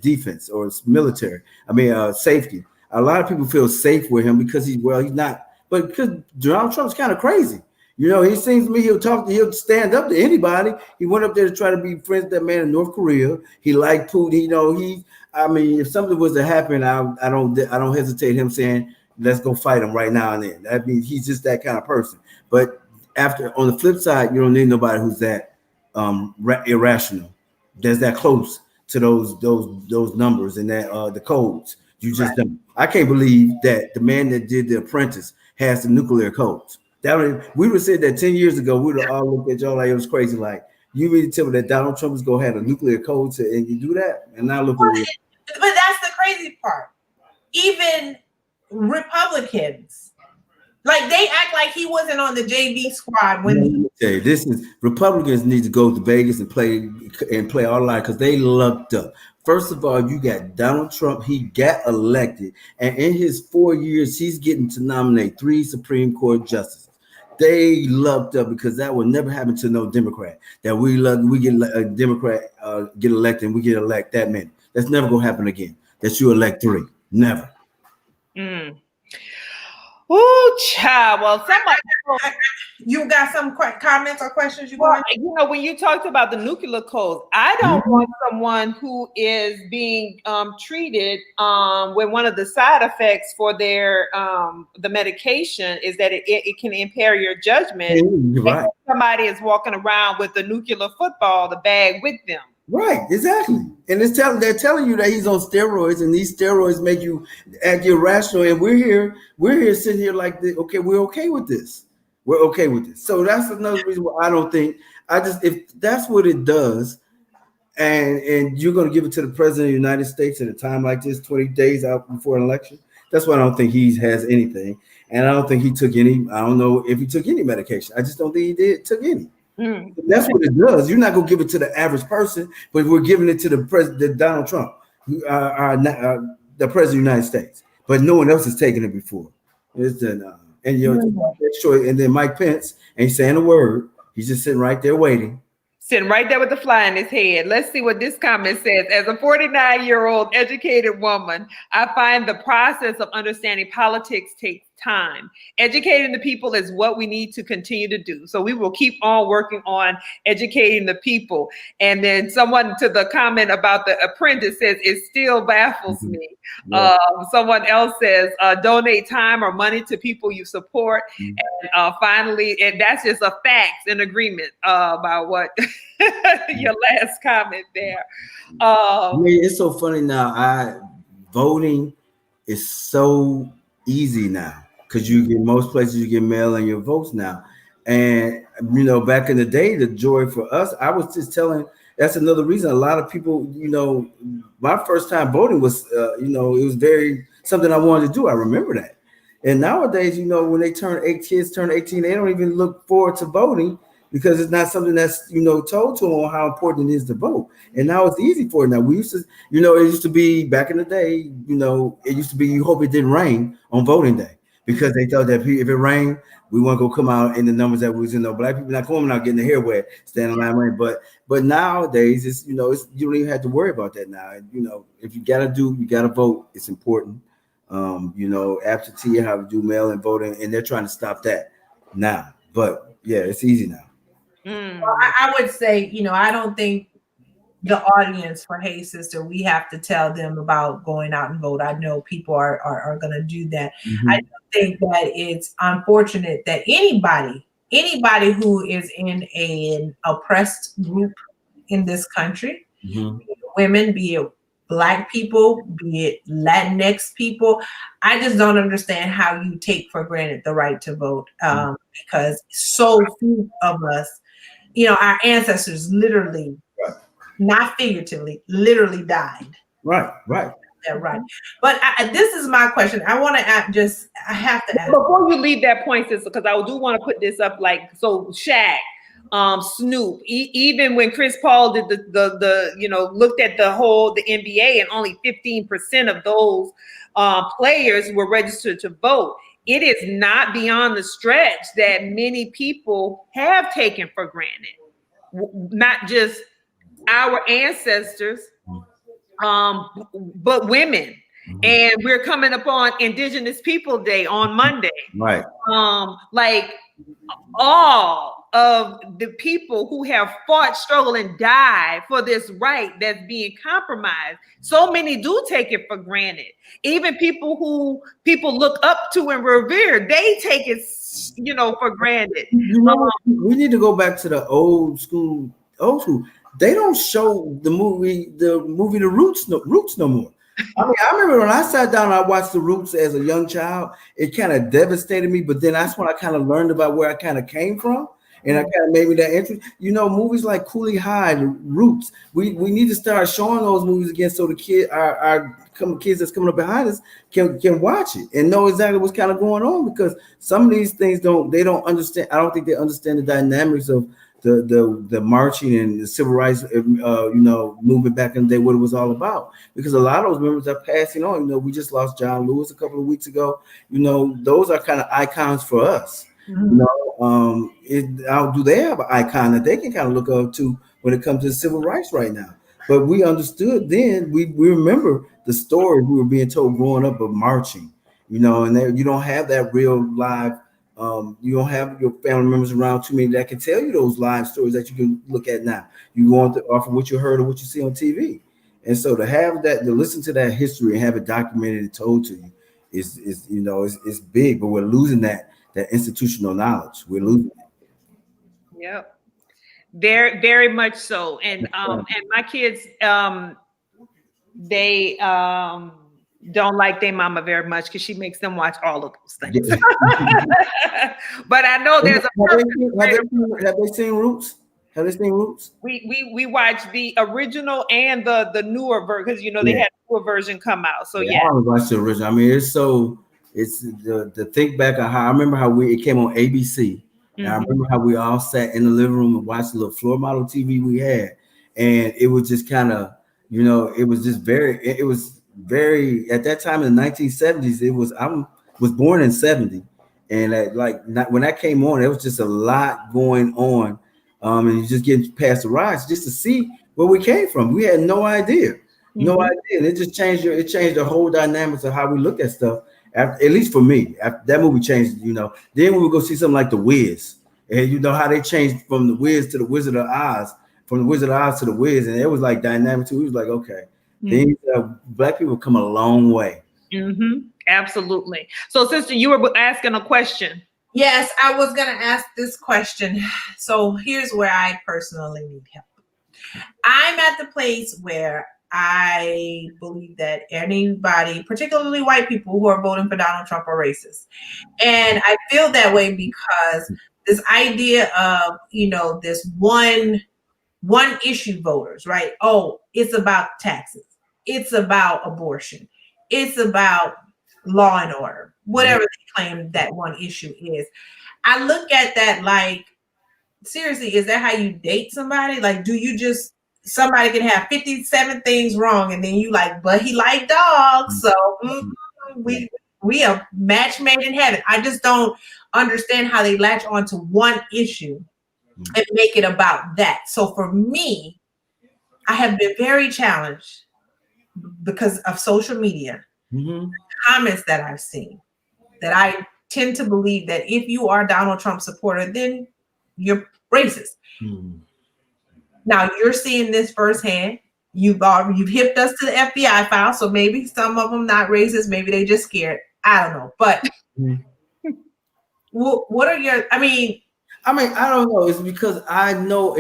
defense or it's military. I mean, safety. A lot of people feel safe with him because he's not. But because Donald Trump's kind of crazy. You know, he seems to me he'll stand up to anybody. He went up there to try to be friends with that man in North Korea. He liked Putin. You know, I mean, if something was to happen, I don't hesitate him saying, let's go fight him right now and then. I mean, he's just that kind of person. But on the flip side, you don't need nobody who's that irrational, that's that close to those numbers and that the codes. You just don't. I can't believe that the man that did The Apprentice has the nuclear codes. We would have said that 10 years ago. We would have all looked at y'all like it was crazy. Like, you really tell me that Donald Trump is going to have a nuclear code and you do that? And now look at it. But that's the crazy part. Even Republicans, like they act like he wasn't on the JV squad when Republicans need to go to Vegas and play all night because they lucked up. First of all, you got Donald Trump. He got elected, and in his 4 years, he's getting to nominate 3 Supreme Court justices. They lucked up because that would never happen to no Democrat. That we get a Democrat get elected and we get elect that many. That's never gonna happen again. That you elect 3. Never. Oh, child. Well, somebody. You got some comments or questions you Well, want? when you talked about the nuclear codes, I don't want someone who is being treated with one of the side effects for their the medication is that it can impair your judgment. Right. Somebody is walking around with the nuclear football, the bag with them. Right, exactly. And they're telling you that he's on steroids, and these steroids make you act irrational. And we're here sitting here like this. Okay, we're okay with this. We're okay with this. So that's another reason why I don't think if that's what it does, and you're going to give it to the president of the United States at a time like this, 20 days out before an election. That's why I don't think he has anything, and I don't think he took any. I don't know if he took any medication. I just don't think he took any. That's what it does. You're not going to give it to the average person, but we're giving it to the president, Donald Trump, the president of the United States. But no one else has taken it before. And then Mike Pence ain't saying a word. He's just sitting right there waiting. Sitting right there with the fly in his head. Let's see what this comment says. As a 49-year-old educated woman, I find the process of understanding politics takes time. Educating the people is what we need to continue to do. So we will keep on working on educating the people. And then someone to the comment about the apprentice says, it still baffles me. Yeah. Someone else says, donate time or money to people you support. And finally, and that's just a facts in agreement about what your last comment there. It's so funny now. Voting is so easy now because you get most places you get mail in your votes now. And back in the day, the joy for us, I was just telling. That's another reason a lot of people, my first time voting was, it was very something I wanted to do. I remember that. And nowadays, when kids turn 18, they don't even look forward to voting because it's not something that's, told to them on how important it is to vote. And now it's easy for it. Now we used to, it used to be back in the day, it used to be, you hope it didn't rain on voting day because they thought that if it rained, we weren't gonna come out in the numbers that was, black people not coming out getting their hair wet, standing in line rain. But nowadays, it's, you don't even have to worry about that now. If you gotta vote. It's important. Absentee, how to do mail-in voting, and they're trying to stop that now. But yeah, it's easy now. Well, I would say, I don't think the audience for Hey Sister, we have to tell them about going out and vote. I know people are going to do that. Mm-hmm. I think that it's unfortunate that anybody who is in an oppressed group in this country, mm-hmm. be it women, be it Black people, be it Latinx people, I just don't understand how you take for granted the right to vote because so few of us, our ancestors literally, not figuratively, literally died. Right. Yeah, right. But this is my question. I want to I have to ask. Before you leave that point, sister, because I do want to put this up Shaq, Snoop, even when Chris Paul did the looked at the NBA and only 15% of those players were registered to vote. It is not beyond the stretch that many people have taken for granted, not just our ancestors, but women. Mm-hmm. And we're coming up on Indigenous People Day on Monday. Right. All of the people who have fought, struggled, and died for this right that's being compromised. So many do take it for granted. Even people who people look up to and revere, they take it, for granted. We need to go back to the old school. They don't show the movie The Roots no more. I remember when I sat down and I watched The Roots as a young child, it kind of devastated me. But then that's when I kind of learned about where I kind of came from. And I kind of made me that interest. Movies like Cooley High, The Roots, we need to start showing those movies again so the kids that's coming up behind us can watch it and know exactly what's kind of going on, because some of these things they don't understand. I don't think they understand the dynamics of the marching and the civil rights, movement back in the day, what it was all about. Because a lot of those members are passing on. We just lost John Lewis a couple of weeks ago. Those are kind of icons for us. Mm-hmm. Do they have an icon that they can kind of look up to when it comes to civil rights right now? But we understood then. We remember the story we were being told growing up of marching you know, and you don't have that real live. You don't have your family members around too many that can tell you those live stories that you can look at now. You go on off of what you heard or what you see on TV, and so to have that, to listen to that history and have it documented and told to you is you know, is big. But we're losing that institutional knowledge. We're losing it. Yep. Very, very much so. And my kids, they don't like their mama very much because she makes them watch all of those things. But I know there's have they seen Roots? Have they seen Roots? We watched the original and the newer version because you know they had a newer version come out. So I watched the original. I mean, it's the think back of how I remember how it came on ABC. And I remember how we all sat in the living room and watched the little floor model TV we had, and it was just kind of, you know, it was very at that time in the 1970s. I was born in 70, and when that came on, there was just a lot going on, and you just getting past the rides just to see where we came from. We had no idea, no idea, and it just changed the whole dynamics of how we look at stuff. At least for me, after that movie changed, you know. Then we would go see something like The Wiz, and you know how they changed from The Wiz to The Wizard of Oz, from The Wizard of Oz to The Wiz, and it was like dynamic too. It was like, okay, things Black people come a long way. Absolutely. So, sister, you were asking a question. Yes, I was going to ask this question. So here's where I personally need help. I'm at the place where I believe that anybody, particularly white people who are voting for Donald Trump, are racist. And I feel that way because this idea of, you know, this one issue voters, right? Oh, it's about taxes. It's about abortion. It's about law and order, whatever they claim that one issue is. I look at that like, seriously, is that how you date somebody? Like, do you just, somebody can have 57 things wrong and then you like, but he liked dogs. So we are match made in heaven. I just don't understand how they latch onto one issue and make it about that. So for me, I have been very challenged because of social media, comments that I've seen, that I tend to believe that if you are a Donald Trump supporter, then you're racist. Now you're seeing this firsthand. You've hipped us to the FBI file, so maybe some of them not racist, maybe they just scared. I don't know, but what are your? I mean, I don't know. It's because I know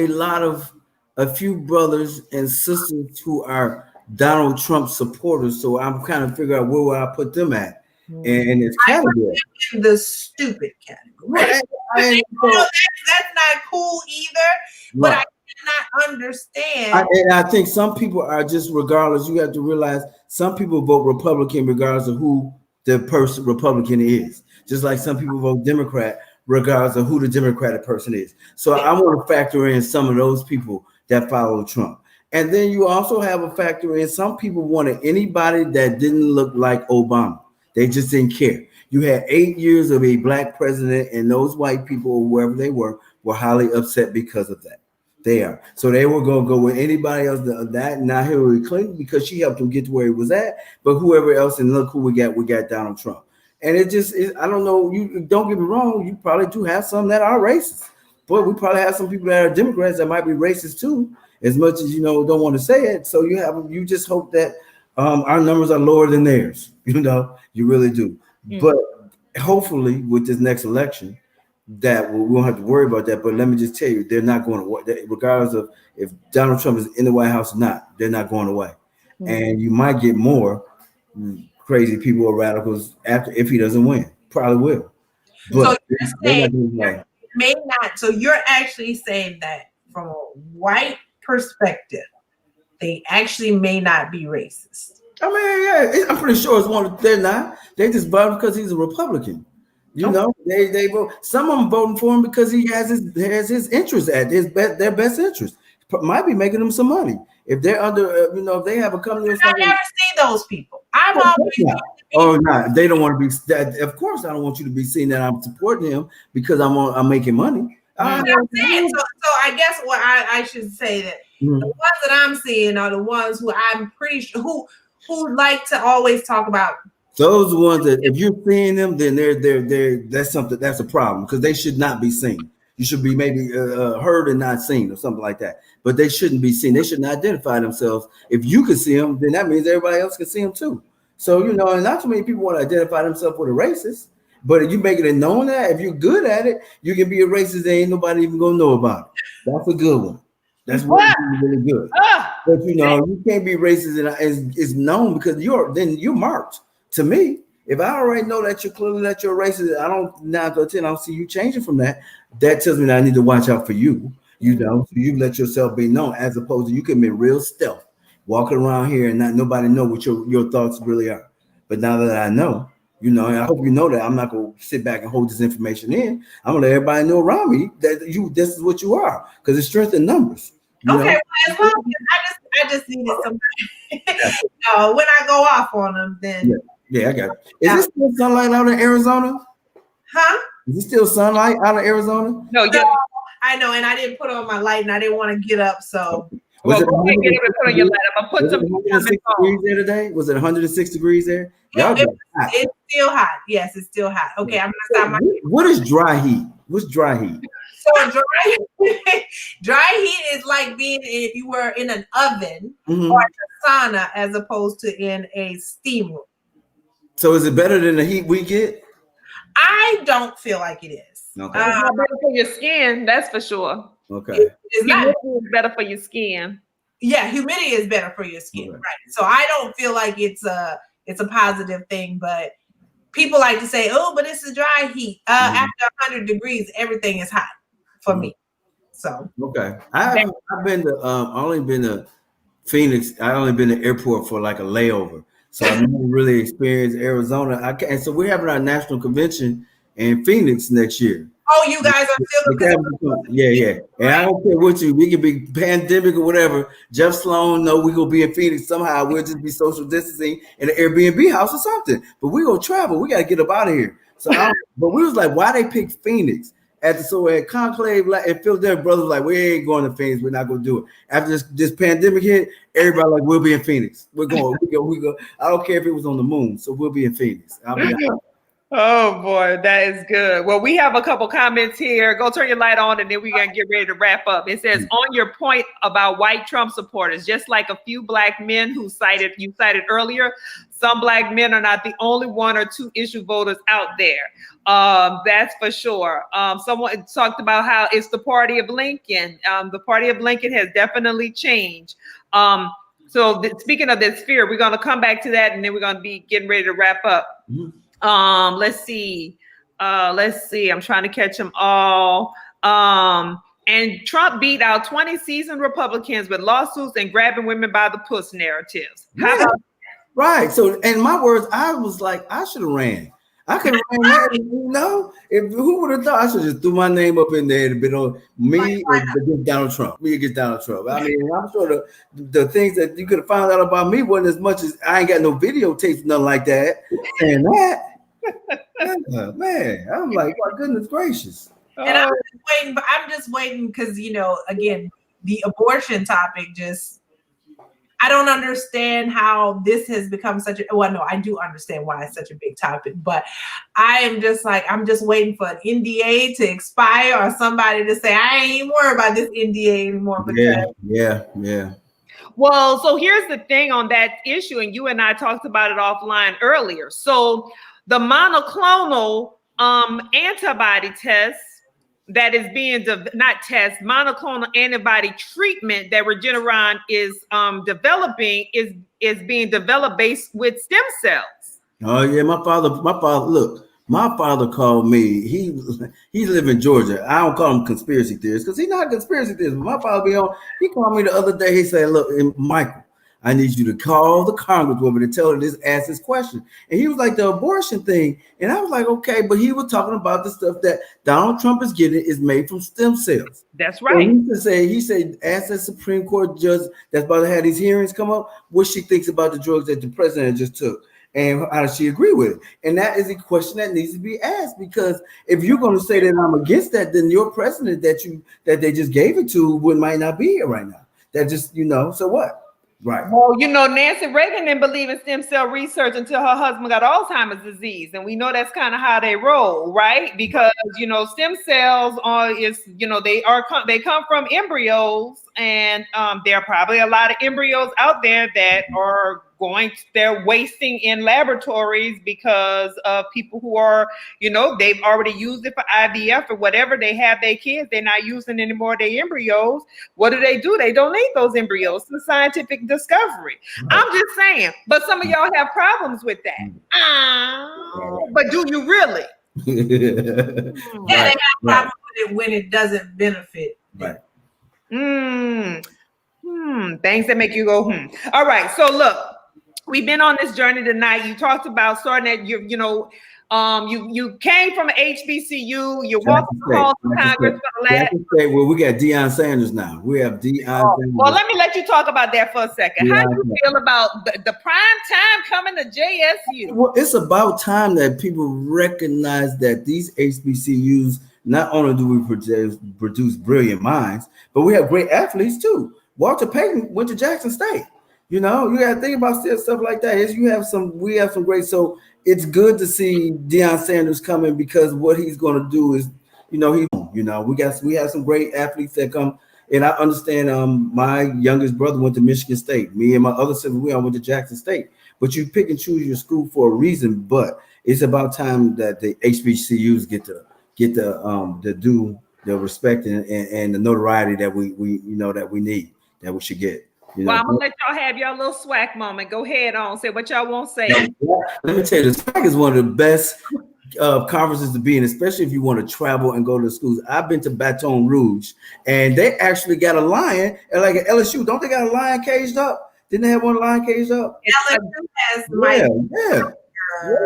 a few brothers and sisters who are Donald Trump supporters, so I'm kind of figuring out where would I put them at, and it's category. In the stupid category. Right? That's not cool either. But I cannot understand. And I think some people are just, regardless, you have to realize some people vote Republican regardless of who the person Republican is. Just like some people vote Democrat regardless of who the Democratic person is. So I want to factor in some of those people that follow Trump. And then you also have a factor in some people wanted anybody that didn't look like Obama. They just didn't care. You had 8 years of a black president, and those white people, or wherever they were highly upset because of that. They are. So they were going to go with anybody else that, not Hillary Clinton, because she helped him get to where he was at, but whoever else, and look who we got Donald Trump. And I don't know, you don't get me wrong, you probably do have some that are racist, but we probably have some people that are Democrats that might be racist too, as much as, you know, don't want to say it. So you just hope that our numbers are lower than theirs, you know, you really do. But hopefully with this next election, that we won't have to worry about that. But let me just tell you, they're not going to, regardless of if Donald Trump is in the White House or not, they're not going away. And you might get more crazy people or radicals if he doesn't win. Probably will. But so you're saying may not. So you're actually saying that from a white perspective, they actually may not be racist. I mean, yeah, I'm pretty sure it's one. They're not. They just vote because he's a Republican. You know, they vote. Some of them voting for him because he has his interest at their best interest. Might be making them some money if they're under. If they have a company or something. I never see those people. I'm always. Oh, no, they don't want to be. Of course, I don't want you to be seeing that I'm supporting him because I'm making money. So I guess what I should say that the ones that I'm seeing are the ones who I'm pretty sure who like to always talk about Those ones that if you're seeing them, then they're that's something that's a problem because they should not be seen. You should be maybe heard and not seen or something like that. But they shouldn't be seen. They shouldn't identify themselves. If you can see them, then that means everybody else can see them too. So and not too many people want to identify themselves with a racist. But if you make it known that if you're good at it, you can be a racist. There ain't nobody even gonna know about it. That's a good one. That's really good. But you can't be racist and it's known because you're marked. To me, if I already know that you're racist, I don't 9 out of 10, I don't see you changing from that. That tells me that I need to watch out for you. So you let yourself be known as opposed to you can be real stealth, walking around here and not nobody know what your thoughts really are. But now that I know, and I hope you know that I'm not gonna sit back and hold this information in. I'm gonna let everybody know around me that this is what you are because it's strength in numbers. Okay, well, as long as I just needed somebody. When I go off on them, then I got it. Is it still sunlight out in Arizona? Huh? Is it still sunlight out of Arizona? No, I know, and I didn't put on my light, and I didn't want to get up, so. Was it 106 degrees there today? Was it 106 degrees there? It's still hot. Yes, it's still hot. Okay, I'm gonna stop my. What is dry heat? What's dry heat? So dry heat is like being if you were in an oven or a sauna as opposed to in a steam room. So is it better than the heat we get? I don't feel like it is. Okay. It's not better for your skin, that's for sure. Okay. It's not better for your skin. Yeah, humidity is better for your skin, right? So I don't feel like it's a positive thing, but people like to say, "Oh, but it's a dry heat." After 100 degrees, everything is hot for me. So okay, I've only been to Phoenix. I only been to airport for like a layover, so I've never really experienced Arizona. And so we're having our national convention in Phoenix next year. Oh, you guys are still yeah. And I don't care what we can be pandemic or whatever. Jeff Sloan, no, we gonna be in Phoenix somehow. We'll just be social distancing in an Airbnb house or something. But we gonna travel. We gotta get up out of here. So, but we was like, why they pick Phoenix? At Conclave and Philadelphia brothers was like, we ain't going to Phoenix. We're not gonna do it. After this pandemic hit, everybody like, we'll be in Phoenix. We're going. We go. I don't care if it was on the moon. So we'll be in Phoenix. Oh boy, that is good. Well, we have a couple comments here. Go turn your light on and then we're going to get ready to wrap up. It says, on your point about white Trump supporters, just like a few black men you cited earlier, some black men are not the only 1 or 2 issue voters out there. That's for sure. Someone talked about how it's the party of Lincoln. The party of Lincoln has definitely changed. So speaking of this fear, we're going to come back to that and then we're going to be getting ready to wrap up. Let's see. I'm trying to catch them all. And Trump beat out 20 seasoned Republicans with lawsuits and grabbing women by the puss narratives. How about right. So, in my words, I was like, I should have ran. I could have ran that, If who would have thought I should just threw my name up in there and been on me against Donald Trump. Me against Donald Trump. I mean, I'm sure the things that you could have found out about me wasn't as much as I ain't got no videotapes, nothing like that. And that, man, I'm like, my goodness gracious. And I'm just waiting because again, the abortion topic I don't understand how this has become I do understand why it's such a big topic, but I am I'm just waiting for an NDA to expire or somebody to say, I ain't even worried about this NDA anymore. Yeah. Well, so here's the thing on that issue, and you and I talked about it offline earlier. So the monoclonal antibody test that is being monoclonal antibody treatment that Regeneron is developing is being developed based with stem cells. Oh yeah, my father called me. He live in Georgia. I don't call him conspiracy theorist because he's not a conspiracy theorist. But my father he called me the other day. He said, look, Michael, I need you to call the Congresswoman and tell her ask this question. And he was like, the abortion thing. And I was like, okay, but he was talking about the stuff that Donald Trump is getting is made from stem cells. That's right. So he said, ask that Supreme Court judge that's about to have these hearings come up, what she thinks about the drugs that the president just took. And how does she agree with it? And that is a question that needs to be asked, because if you're going to say that I'm against that, then your president that they just gave it to might not be here right now. That just, so what? Right. Well, Nancy Reagan didn't believe in stem cell research until her husband got Alzheimer's disease. And we know that's kind of how they roll, right? Because, stem cells they come from embryos, and there are probably a lot of embryos out there that they're wasting in laboratories because of people who are, they've already used it for IVF or whatever. They have their kids, they're not using anymore their embryos. What do? They donate those embryos to scientific discovery. I'm just saying, but some of y'all have problems with that. But do you really? They have problems with it when it doesn't benefit. Right. Things that make you go, All right. So look, we've been on this journey tonight. You talked about starting at you came from HBCU. You walked the halls of Congress for the last. Well, we got Deion Sanders now. We have Deion Sanders. Well, let me let you talk about that for a second. How do you feel about the prime time coming to JSU? Well, it's about time that people recognize that these HBCUs, not only do we produce brilliant minds, but we have great athletes too. Walter Payton went to Jackson State. You got to think about stuff like that. We have some great. So it's good to see Deion Sanders coming, because what he's going to do is, we have some great athletes that come. And I understand. My youngest brother went to Michigan State. Me and my other sibling, we all went to Jackson State. But you pick and choose your school for a reason. But it's about time that the HBCUs get the due, the respect and the notoriety that we need, that we should get. Well, I'm gonna let y'all have your little swag moment. Go ahead on, say what y'all won't say. Let me tell you, the swag is one of the best conferences to be in, especially if you want to travel and go to schools. I've been to Baton Rouge, and they actually got a lion, and like at LSU, don't they got a lion caged up? Didn't they have one lion caged up? LSU has Yeah.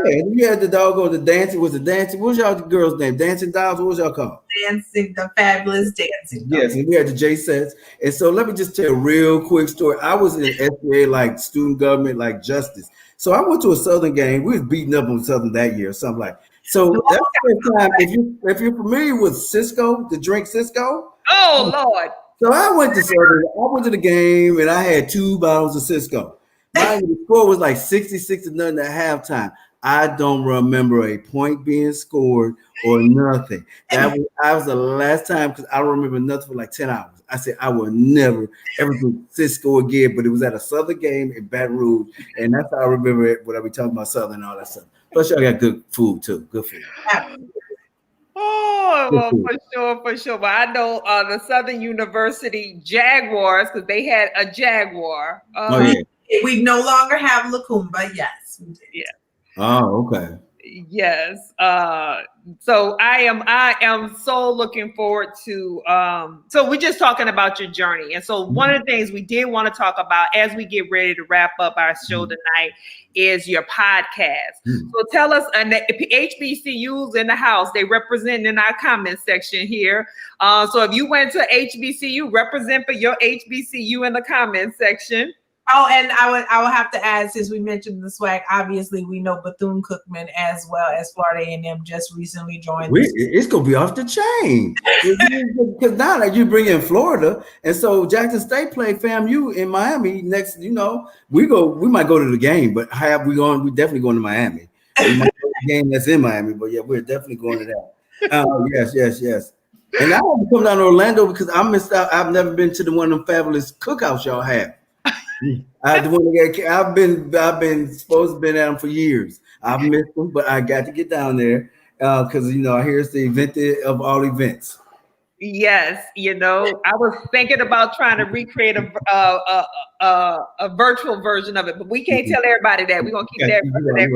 You had the dog go to dancing. What was y'all girls' name? Dancing Dolls? What was y'all called? Dancing, the Fabulous Dancing. Yes, and we had the J sets. And so let me just tell a real quick story. I was in SBA, like student government, like justice. So I went to a Southern game. We was beating up on Southern that year or something like. So that's the first time. If you're familiar with Cisco, the drink Cisco. Oh Lord. So I went to Southern. I went to the game and I had 2 bottles of Cisco. The score was like 66-0 at halftime. I don't remember a point being scored or nothing. That was the last time, because I don't remember nothing for like 10 hours. I said I will never ever do Cisco again. But it was at a Southern game in Baton Rouge, and that's how I remember it. When I be talking about Southern and all that stuff. Plus, y'all got good food too. Good food. Oh, well, for sure. But I know the Southern University Jaguars, because they had a Jaguar. We no longer have Lacumba. Yes. Yeah. Oh, okay. Yes. So I am so looking forward to so we're just talking about your journey. And so one of the things we did want to talk about as we get ready to wrap up our show tonight is your podcast. So tell us, and the HBCUs in the house, they represent in our comment section here. So if you went to HBCU, represent for your HBCU in the comment section. Oh, and I would have to add, since we mentioned the swag, obviously we know Bethune-Cookman as well as Florida A&M just recently joined. It's gonna be off the chain because now that you bring in Florida, and so Jackson State played FAMU in Miami next. We might go to the game, but we definitely going to Miami. We might go to the game that's in Miami, but yeah, we're definitely going to that. Yes. And I want to come down to Orlando because I missed out. I've never been to one of them fabulous cookouts y'all have. I've been supposed to been at them for years. I've missed them, but I got to get down there because I hear it's the event of all events. Yes, I was thinking about trying to recreate a virtual version of it, but we can't tell everybody that. We're gonna keep that private.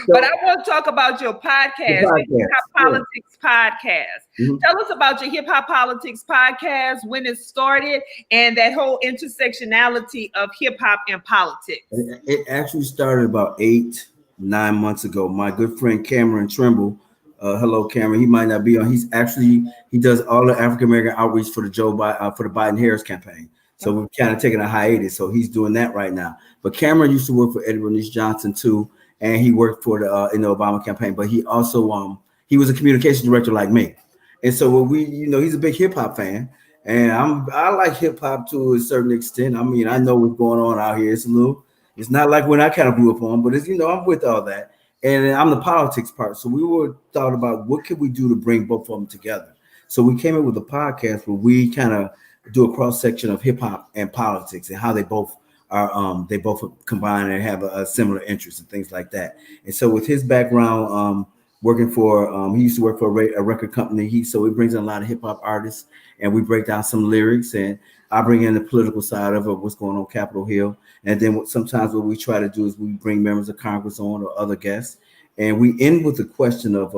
But I want to talk about your podcast, the Hip Hop Politics Podcast. Tell us about your Hip Hop Politics Podcast, when it started, and that whole intersectionality of hip hop and politics. It actually started about 8-9 months ago. My good friend Cameron Trimble. Hello, Cameron. He might not be on. He does all the African American outreach for the Biden Harris campaign. So we've kind of taken a hiatus. So he's doing that right now. But Cameron used to work for Eddie Bernice Johnson too, and he worked for in the Obama campaign. But he also he was a communications director like me. And so he's a big hip hop fan. And I like hip hop to a certain extent. I mean, I know what's going on out here. It's not like when I kind of grew up on, but it's, I'm with all that. And I'm the politics part. So we were thought about what could we do to bring both of them together. So we came up with a podcast where we kind of do a cross section of hip hop and politics and how they both combine and have a similar interest and things like that. And so with his background, working for he used to work for a record company. So he brings in a lot of hip hop artists, and we break down some lyrics, and I bring in the political side of what's going on Capitol Hill. And then sometimes what we try to do is we bring members of Congress on or other guests, and we end with the question of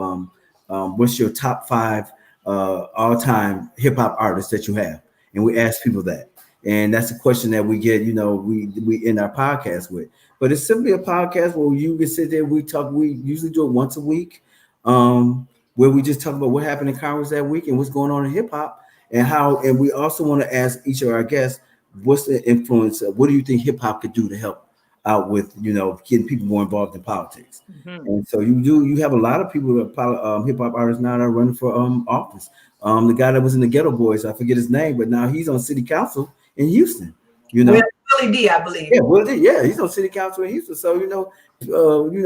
what's your top 5 all-time hip hop artists that you have, and we ask people that. And that's a question that we get, we end our podcast with. But it's simply a podcast where you can sit there, we talk, we usually do it once a week, where we just talk about what happened in Congress that week and what's going on in hip hop and we also want to ask each of our guests, what's the influence of, what do you think hip hop could do to help out with, getting people more involved in politics? Mm-hmm. And so you have a lot of people that hip hop artists now that are running for office. The guy that was in the Ghetto Boys, I forget his name, but now he's on city council in Houston. Willie D, I believe. Yeah, Willie D. Yeah, he's on city council in Houston. So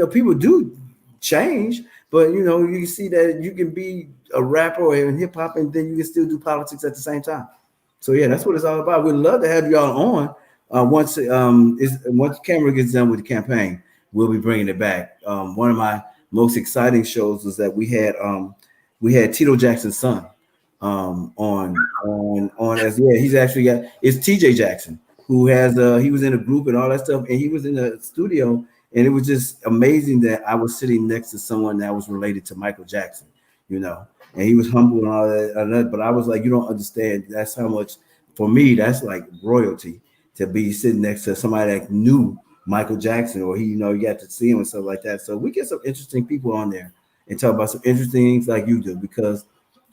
people do change, but you see that you can be a rapper or in hip hop, and then you can still do politics at the same time. So yeah, that's what it's all about. We'd love to have y'all on. Once the camera gets done with the campaign, we'll be bringing it back. One of my most exciting shows was that we had Tito Jackson's son on as he's actually it's TJ Jackson, who has he was in a group and all that stuff, and he was in the studio, and it was just amazing that I was sitting next to someone that was related to Michael Jackson, and he was humble and all that, but I was like, you don't understand, that's how much, for me, that's like royalty to be sitting next to somebody that knew Michael Jackson, or you got to see him and stuff like that. So we get some interesting people on there and talk about some interesting things like you do, because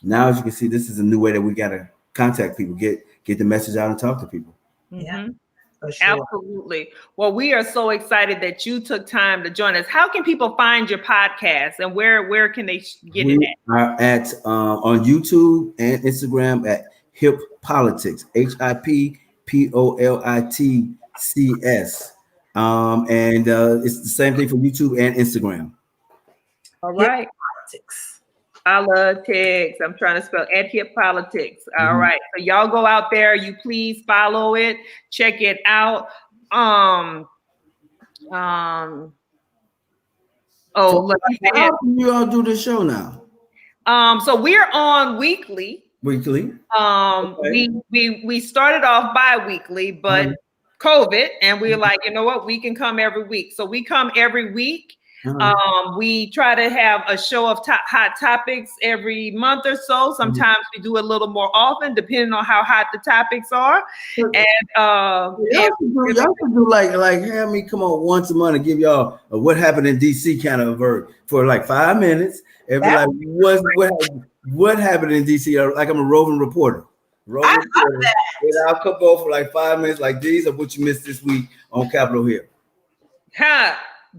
now, as you can see, this is a new way that we got to contact people, get the message out and talk to people. Yeah, for sure. Absolutely. Well, we are so excited that you took time to join us. How can people find your podcast, and where can they get it at? We are at on YouTube and Instagram at Hip Politics, HIPPOLITCS, and it's the same thing for YouTube and Instagram. All right. Politics. Politics. I'm trying to spell at Hip Politics. All right. So y'all go out there. You please follow it. Check it out. So how can you all do the show now? So we're on weekly. Okay. We started off bi-weekly, but COVID, and we're like, you know what? We can come every week. So we come every week. We try to have a show of hot topics every month or so. Sometimes we do a little more often, depending on how hot the topics are. And y'all could do like have me come on once a month and give y'all a what happened in DC kind of for like 5 minutes. And be like, what happened in DC? Like I'm a roving reporter. And I'll come over for like 5 minutes, like these are what you missed this week on Capitol Hill.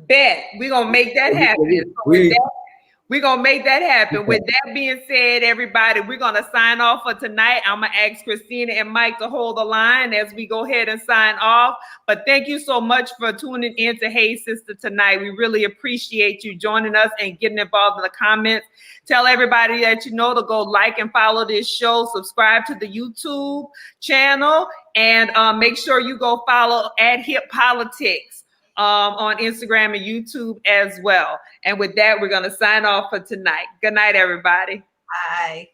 Bet we're gonna make that happen. We're gonna make that happen. With that being said, everybody, we're gonna sign off for tonight. I'm gonna ask Christina and Mike to hold the line as we go ahead and sign off. But thank you so much for tuning in to Hey Sister tonight. We really appreciate you joining us and getting involved in the comments. Tell everybody that you know to go like and follow this show, subscribe to the YouTube channel, and make sure you go follow at Hip Politics on Instagram and YouTube as well. And with that, we're going to sign off for tonight. Good night, everybody. Bye.